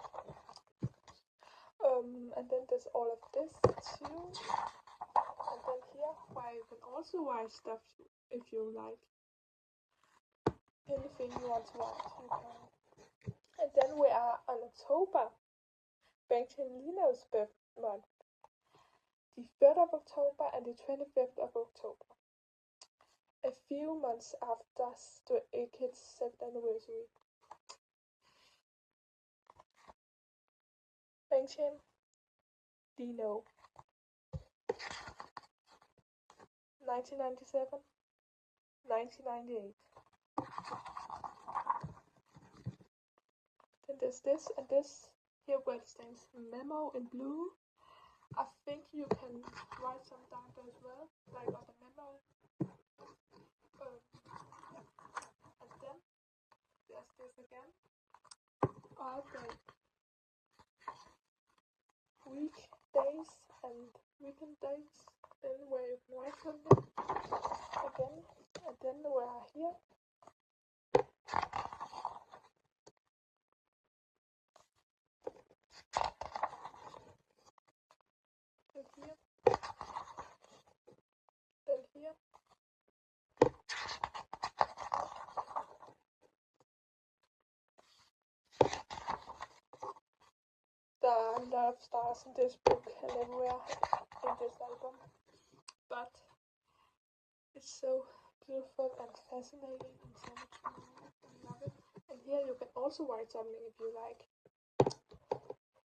S1: And then there's all of this too. And then here, where you can also write stuff if you like. Anything you want to write, you can. And then we are on October. Benjamin Lino's birth month. The 3rd of October and the 25th of October. A few months after Stray Kids' 7th anniversary. Benjamin Lino. 1997. 1998. Then there's this and this. Here where it stands memo in blue. I think you can write some down there as well, like on the memo. And then there's this again. All the weekdays and weekend days. Then where you can write something again. And then we are here. Then here. Then here. stars in this book and everywhere in this album, but it's so beautiful and fascinating and so much more. I love it. And here you can also write something if you like.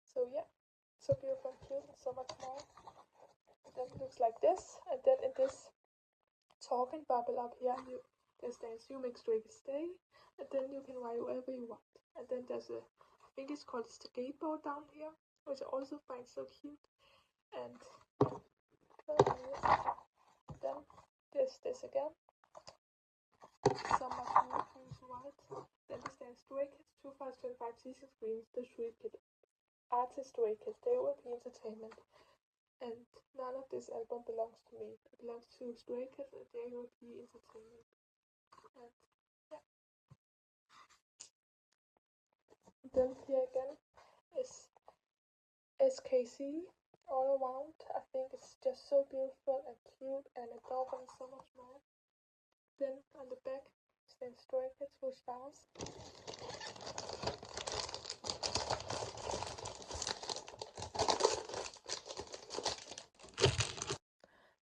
S1: So yeah, so beautiful and cute and so much more. And then it looks like this, and then in this talking bubble up here, there stands "You make Stray Kids stay," and then you can write whatever you want. And then there's a, I think it's called a skateboard down here, which I also find so cute. And then there's this again. So much more things to write. Then it stands Stray Kids 2025 season screens the Stray Kids artist Stray Kids. They will be entertainment. And none of this album belongs to me. It belongs to Stray Kids and they will be entertainment. And yeah. Then here again is SKC all around. I think it's just so beautiful and cute and adorable and so much more. Then on the back stands Stray Kids with stars.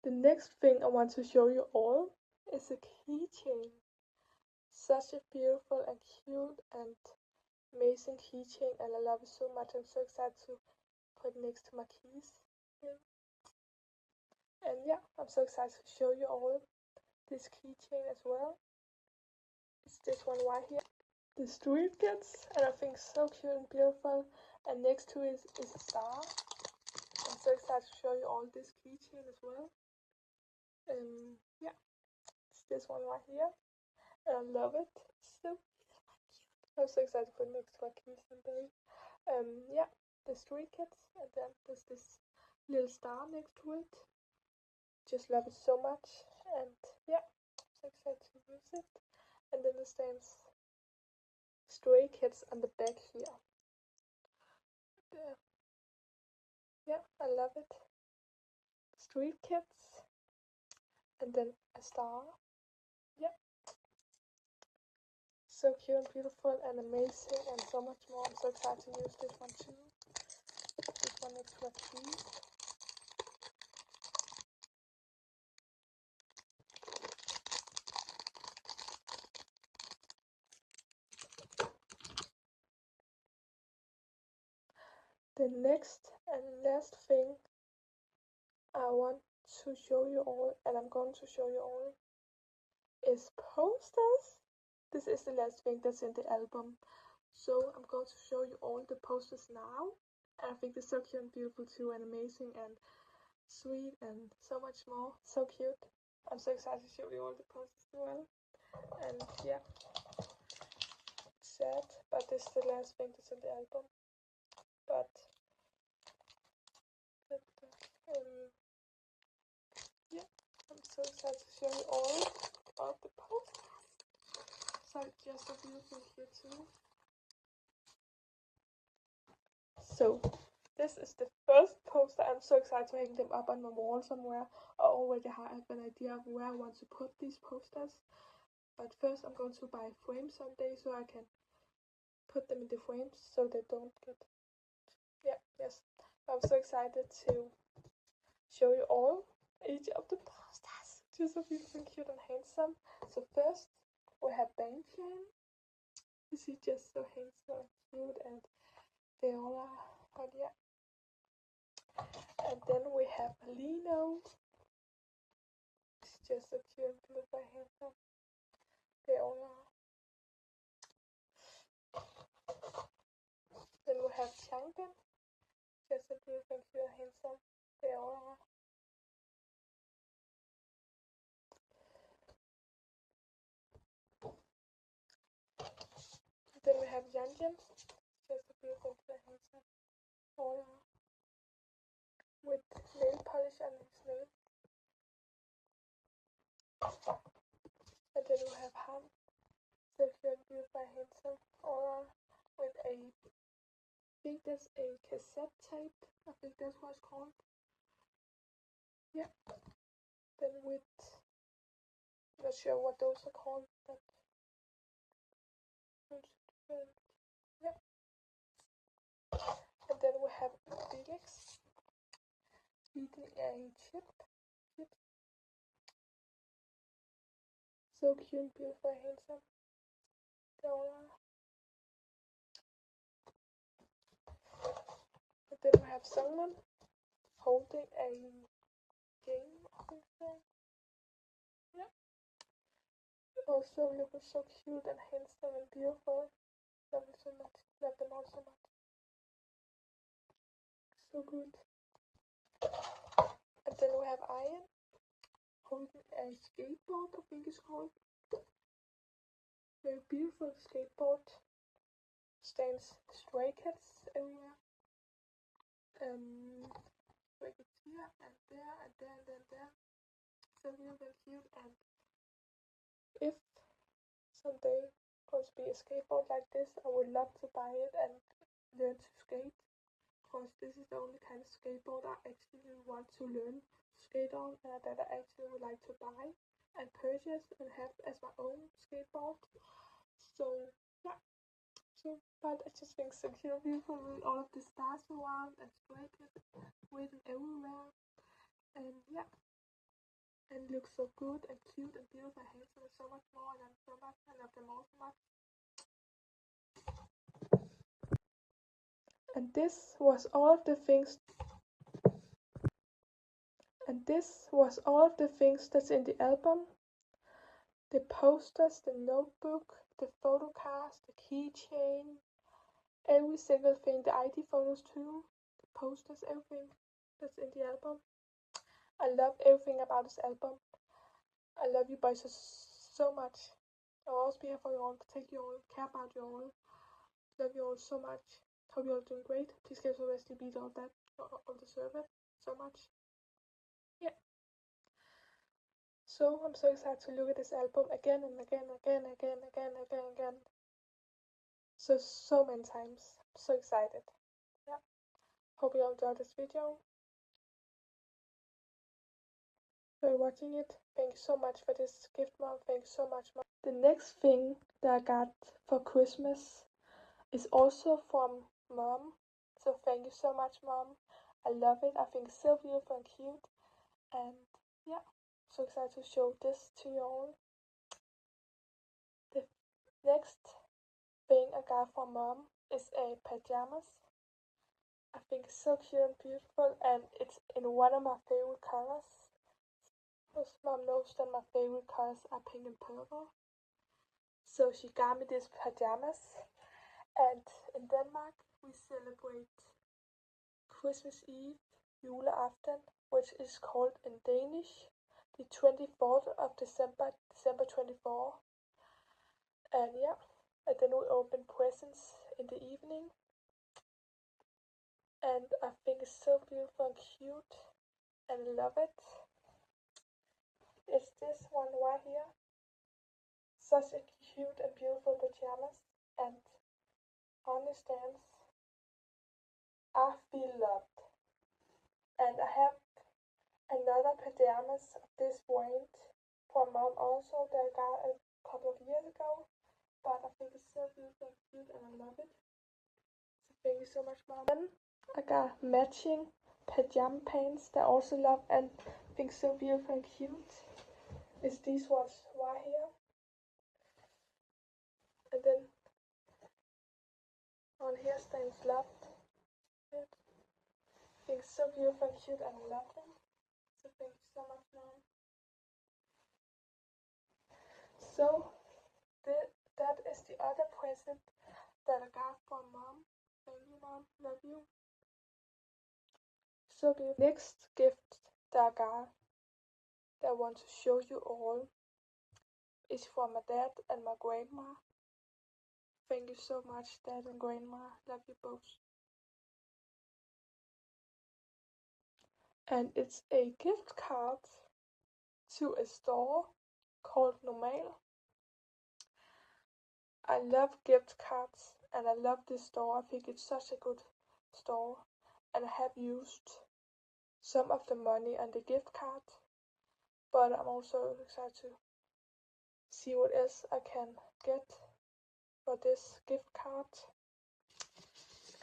S1: The next thing I want to show you all is a keychain. Such a beautiful and cute and amazing keychain, and I love it so much. I'm so excited to put it next to my keys. And yeah, I'm so excited to show you all this keychain as well. It's this one right here, the Stray Kids, and I think it's so cute and beautiful. And next to it is a star. I'm so excited to show you all this keychain as well. Yeah, it's this one right here, and I love it. It's so cute. I'm so excited to put it next to my keys someday. Yeah, the Stray Kids, and then there's this little star next to it. Just love it so much, and yeah, I'm so excited to use it. And then it stands Stray Kids on the back here. Yeah, I love it. Stray Kids, and then a star. Yeah, so cute and beautiful and amazing and so much more. I'm so excited to use this one too. This one next to a key. The next and last thing I want to show you all, and I'm going to show you all, is posters. This is the last thing that's in the album. So I'm going to show you all the posters now. And I think they're so cute and beautiful too, and amazing and sweet and so much more. So cute. I'm so excited to show you all the posters as well. And yeah, it's sad, but this is the last thing that's in the album. But yeah, I'm so excited to show you all of the posters. So just so beautiful here too. So this is the first poster. I'm so excited to hang them up on my wall somewhere. I already have an idea of where I want to put these posters. But first I'm going to buy frames someday so I can put them in the frames so they don't get... Yeah, yes. I'm so excited to show you all each of the posters. Just so beautiful, cute and handsome. So first we have Banchan. Is he just so handsome and cute, and they all are, but yeah. And then we have Lino. He's just so cute and beautiful and handsome. They all are. Then we have Changbin. Just so beautiful and cute and handsome. They all are. Then we have Yanjin. Just so beautiful and handsome. All are. With nail polish on his nail. And then we have Han. So cute and beautiful and handsome. All are. With a... I think that's a cassette tape. I think that's what it's called. Yeah. Then with... Not sure what those are called, but... Yeah. And then we have Felix eating a chip. So cute, beautiful, handsome. Dora. And then we have someone holding a game, I think so. Yeah. Also looking so cute and handsome and beautiful. Love them so much. Love them all so much. So good. And then we have Ian holding a skateboard, I think it's called. Very beautiful skateboard. Stands stray cats everywhere. Stray cats here and there and there and there and there. So really cute. And if someday going to be a skateboard like this, I would love to buy it and learn to skate. Because this is the only kind of skateboard I actually want to learn to skate on, and that I actually would like to buy and purchase and have as my own skateboard. So yeah. So, but I just think so cute, beautiful with all of the stars around and striking written everywhere, and yeah, and looks so good and cute and beautiful and handsome and so much more. And I'm so much. I love them all so much. And this was all of the things. And this was all of the things that's in the album. The posters, the notebook, the photo cards, the keychain, every single thing, the ID photos too, the posters, everything that's in the album. I love everything about this album. I love you boys so much. I'll always be here for you all, protect you all, care about you all. Love you all so much. Hope you all doing great. Please give us a rest beat all that. All deserve it so much. Yeah. So I'm so excited to look at this album again and again. So many times. I'm so excited. Yeah. Hope you all enjoyed this video. For watching it. Thank you so much for this gift, Mom. Thank you so much, Mom. The next thing that I got for Christmas is also from Mom. So thank you so much, Mom. I love it. I think it's so beautiful and cute. And yeah, so excited to show this to you all. The next thing I got from Mom is a pajamas. I think it's so cute and beautiful, and it's in one of my favorite colors. Because Mom knows that my favorite colors are pink and purple. So she got me these pajamas. And in Denmark, we celebrate Christmas Eve, juleaften, which is called in Danish the 24th of December, December 24. And yeah, and then we open presents in the evening. And I think it's so beautiful and cute, and love it. It's this one right here. Such a cute and beautiful pajamas, and on it stands, I feel loved. And I have another pajamas of this brand from Mom also that I got a couple of years ago, but I think it's so beautiful and cute, and I love it. So thank you so much, Mom. Then I got matching pajama pants that I also love and think so beautiful and cute. It's these ones right here. And then on here stands loved. I think so beautiful and cute, and I love them. So thank you so much, Mom. So that is the other present that I got from Mom. Thank you, Mom. Love you. So the next gift that I got that I want to show you all is from my dad and my grandma. Thank you so much, Dad and Grandma. Love you both. And it's a gift card to a store called Normal. I love gift cards, and I love this store. I think it's such a good store, and I have used some of the money on the gift card, but I'm also excited to see what else I can get for this gift card.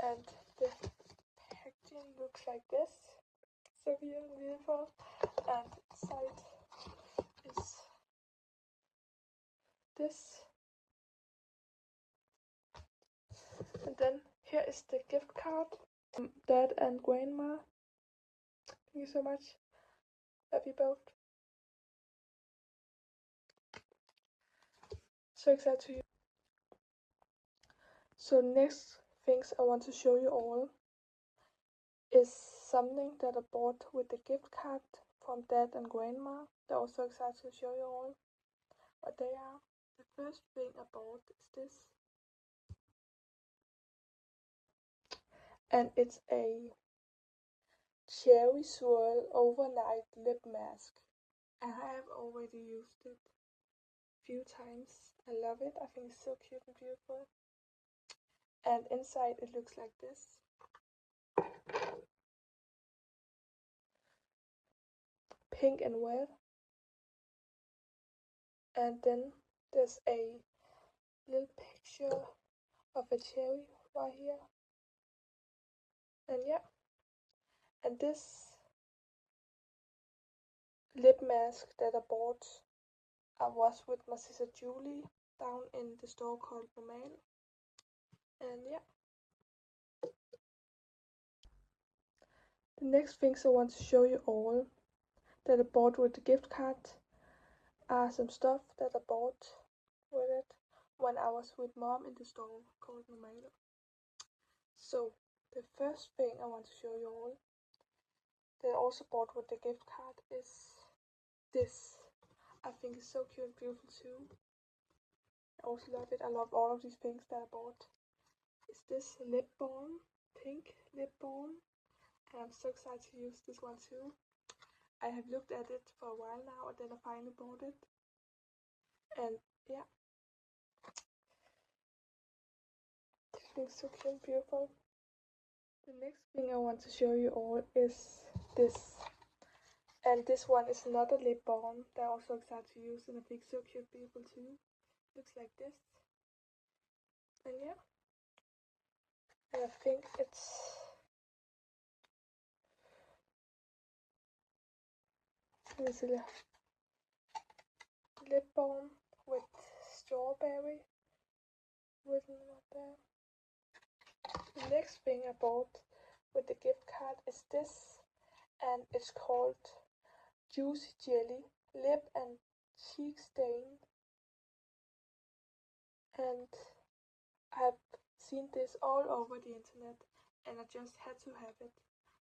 S1: And the pack packaging looks like this. So beautiful. And inside is this. And then here is the gift card from Dad and Grandma. Thank you so much. Love you both. So excited to you. So next things I want to show you all is something that I bought with the gift card from Dad and Grandma. They're also excited to show you all what they are. The first thing I bought is this. And it's a Cherry Swirl Overnight Lip Mask. And I have already used it a few times. I love it. I think it's so cute and beautiful. And inside it looks like this. Pink and red. And then there's a little picture of a cherry right here. And yeah. And this lip mask that I bought, I was with my sister Julie down in the store called Normal. And yeah. The next things I want to show you all that I bought with the gift card are some stuff that I bought with it when I was with Mom in the store called Normal. So the first thing I want to show you all that I also bought with the gift card is this. I think it's so cute and beautiful too. I also love it. I love all of these things that I bought. It's this lip balm, pink lip balm, and I'm so excited to use this one too. I have looked at it for a while now, and then I finally bought it. And yeah, this thing's so cute and beautiful. The next thing I want to show you all is this. And this one is another lip balm that I'm also excited to use, and I think so cute and beautiful too. Looks like this. And yeah. And I think it's a lip balm with strawberry written up there. The next thing I bought with the gift card is this, and it's called Juicy Jelly Lip and Cheek Stain. And I've seen this all over the internet, and I just had to have it.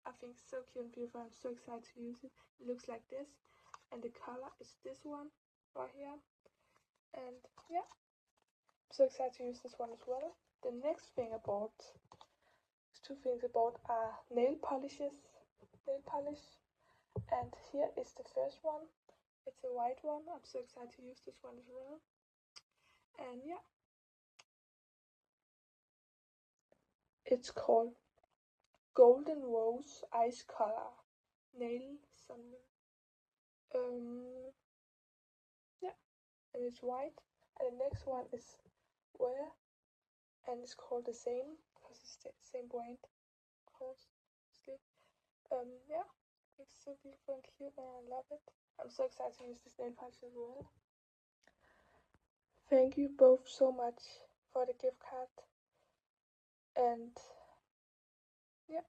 S1: I think it's so cute and beautiful. I'm so excited to use it. It looks like this, and the color is this one right here. And yeah, I'm so excited to use this one as well. The next thing I bought, two things I bought are nail polish, and here is the first one. It's a white one. I'm so excited to use this one as well. And yeah, it's called Golden Rose Ice Color Nail Sunlight. Yeah, and it's white. And the next one is Wear, and it's called the same because it's the same brand, of course. Yeah, it's so beautiful and cute, and I love it. I'm so excited to use this nail polish as well. Thank you both so much for the gift card, and yeah,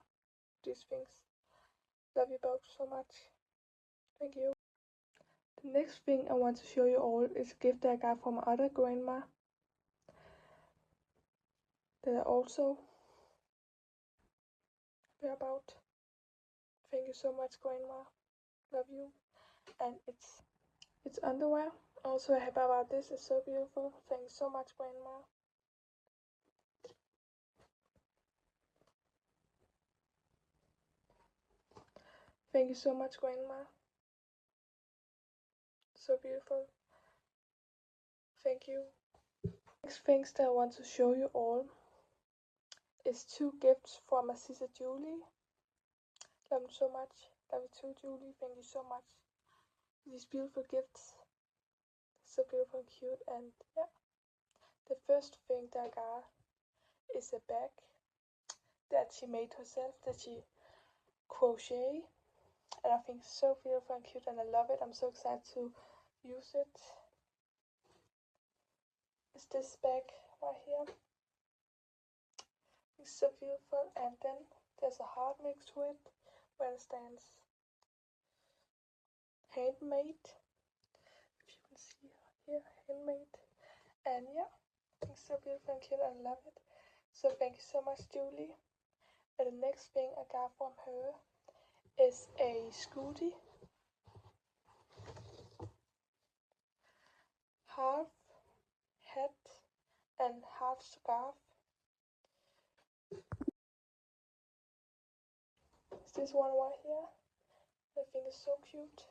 S1: these things. Love you both so much. Thank you. The next thing I want to show you all is a gift that I got from my other grandma that I also care about. Thank you so much, grandma. Love you. And it's underwear. Also, I happy about this. It's so beautiful. Thank you so much, grandma. Thank you so much, grandma. So beautiful. Thank you. Next things that I want to show you all is two gifts from my sister Julie. Love you so much. Love you too, Julie. Thank you so much. These beautiful gifts. So beautiful and cute. And yeah. The first thing that I got is a bag that she made herself, that she crochet, and I think it's so beautiful and cute, and I love it. I'm so excited to use it. It's this bag right here. It's so beautiful, and then there's a heart next to it where it stands handmade. If you can see here, handmade. And yeah, it's so beautiful and cute, and I love it. So thank you so much, Julie. And the next thing I got from her is a scooty, half hat and half scarf. It's this one right here. I think it's so cute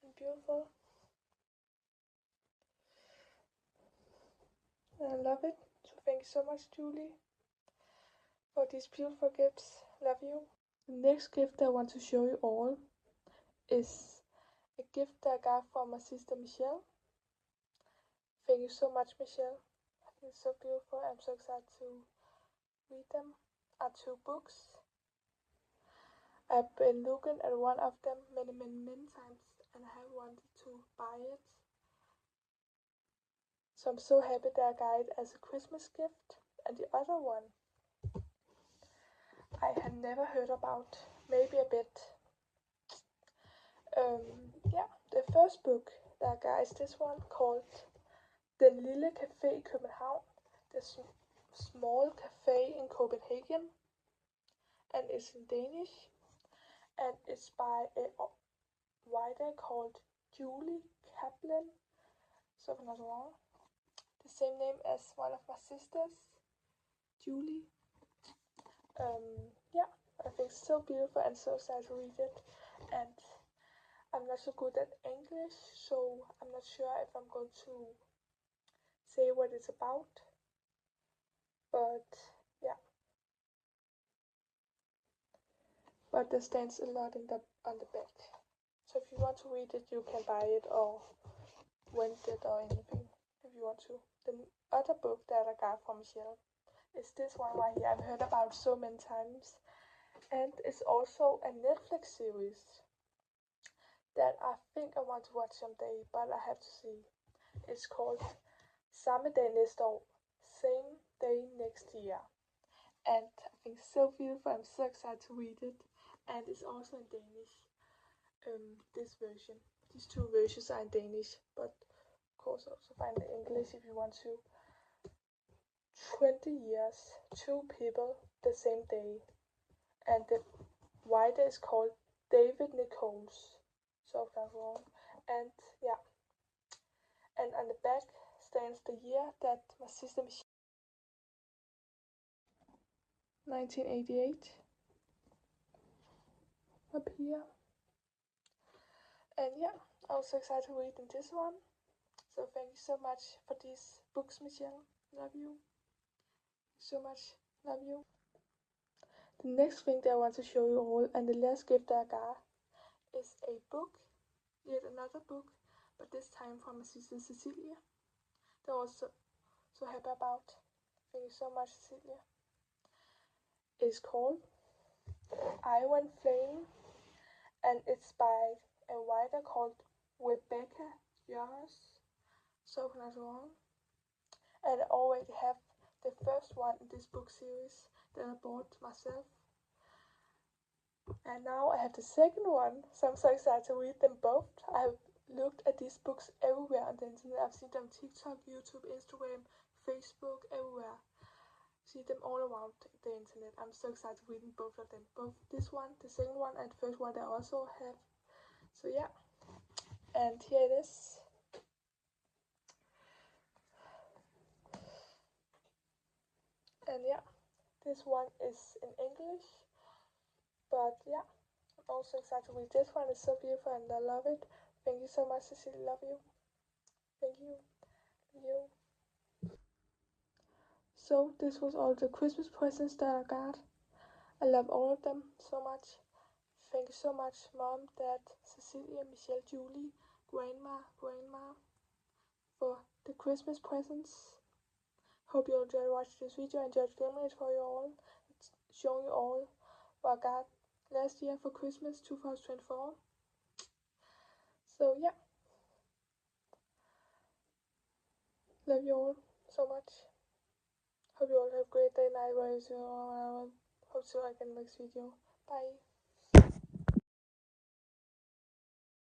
S1: and beautiful. And I love it. So thank you so much, Julie, for these beautiful gifts. Love you. The next gift I want to show you all is a gift that I got from my sister Michelle. Thank you so much, Michelle. I think it's so beautiful. I'm so excited to read them. Are 2 books. I've been looking at one of them many times, and I have wanted to buy it. So I'm so happy that I got it as a Christmas gift. And the other one I had never heard about, maybe a bit. Yeah, the first book that I got is this one called Den Lille Café i København, the small cafe in Copenhagen, and it's in Danish, and it's by a writer called Julie Kaplan, so if I'm not wrong, the same name as one of my sisters, Julie. Yeah, I think it's so beautiful and so sad to read it, and I'm not so good at English, so I'm not sure if I'm going to say what it's about, but yeah. But there stands a lot on the back. So if you want to read it, you can buy it or rent it or anything if you want to. The other book that I got from Michelle is this one right here. I've heard about so many times, and it's also a Netflix series that I think I want to watch someday, but I have to see. It's called Samme dag næste år, Same Day Next Year, and I think it's so beautiful. I'm so excited to read it, and it's also in Danish. This version, these 2 versions are in Danish, but of course also find the English if you want to. 20 years, 2 people, the same day, and the writer is called David Nichols, so if I'm not wrong. And yeah, and on the back stands the year that my sister Michelle 1988 up here. And yeah, I was so excited to read in this one. So thank you so much for these books, Michelle. Love you so much. Love you. The next thing that I want to show you all, and the last gift that I got, is a book, yet another book, but this time from my sister Cecilia. That I was so happy about. Thank you so much, Cecilia. It's called Iron Flame, and it's by a writer called Rebecca Yarros, so if I'm not wrong. And I already have the first one in this book series that I bought myself. And now I have the second one, so I'm so excited to read them both. I have looked at these books everywhere on the internet. I've seen them on TikTok, YouTube, Instagram, Facebook, everywhere. See them all around the internet. I'm so excited to read both of them. Both this one, the second one, and the first one I also have. So yeah, and here it is. And yeah, this one is in English, but yeah, I'm also excited to read this one. It's so beautiful and I love it. Thank you so much, Cecilia. Love you. Thank you. You. So this was all the Christmas presents that I got. I love all of them so much. Thank you so much, Mom, Dad, Cecilia, Michelle, Julie, Grandma, for the Christmas presents. Hope you enjoyed watching this video. I enjoyed filming it for you all. It's showing you all what I got last year for Christmas 2024. So yeah, love you all so much. Hope you all have a great day, night, wherever you are. Hope to see you again next video. Bye.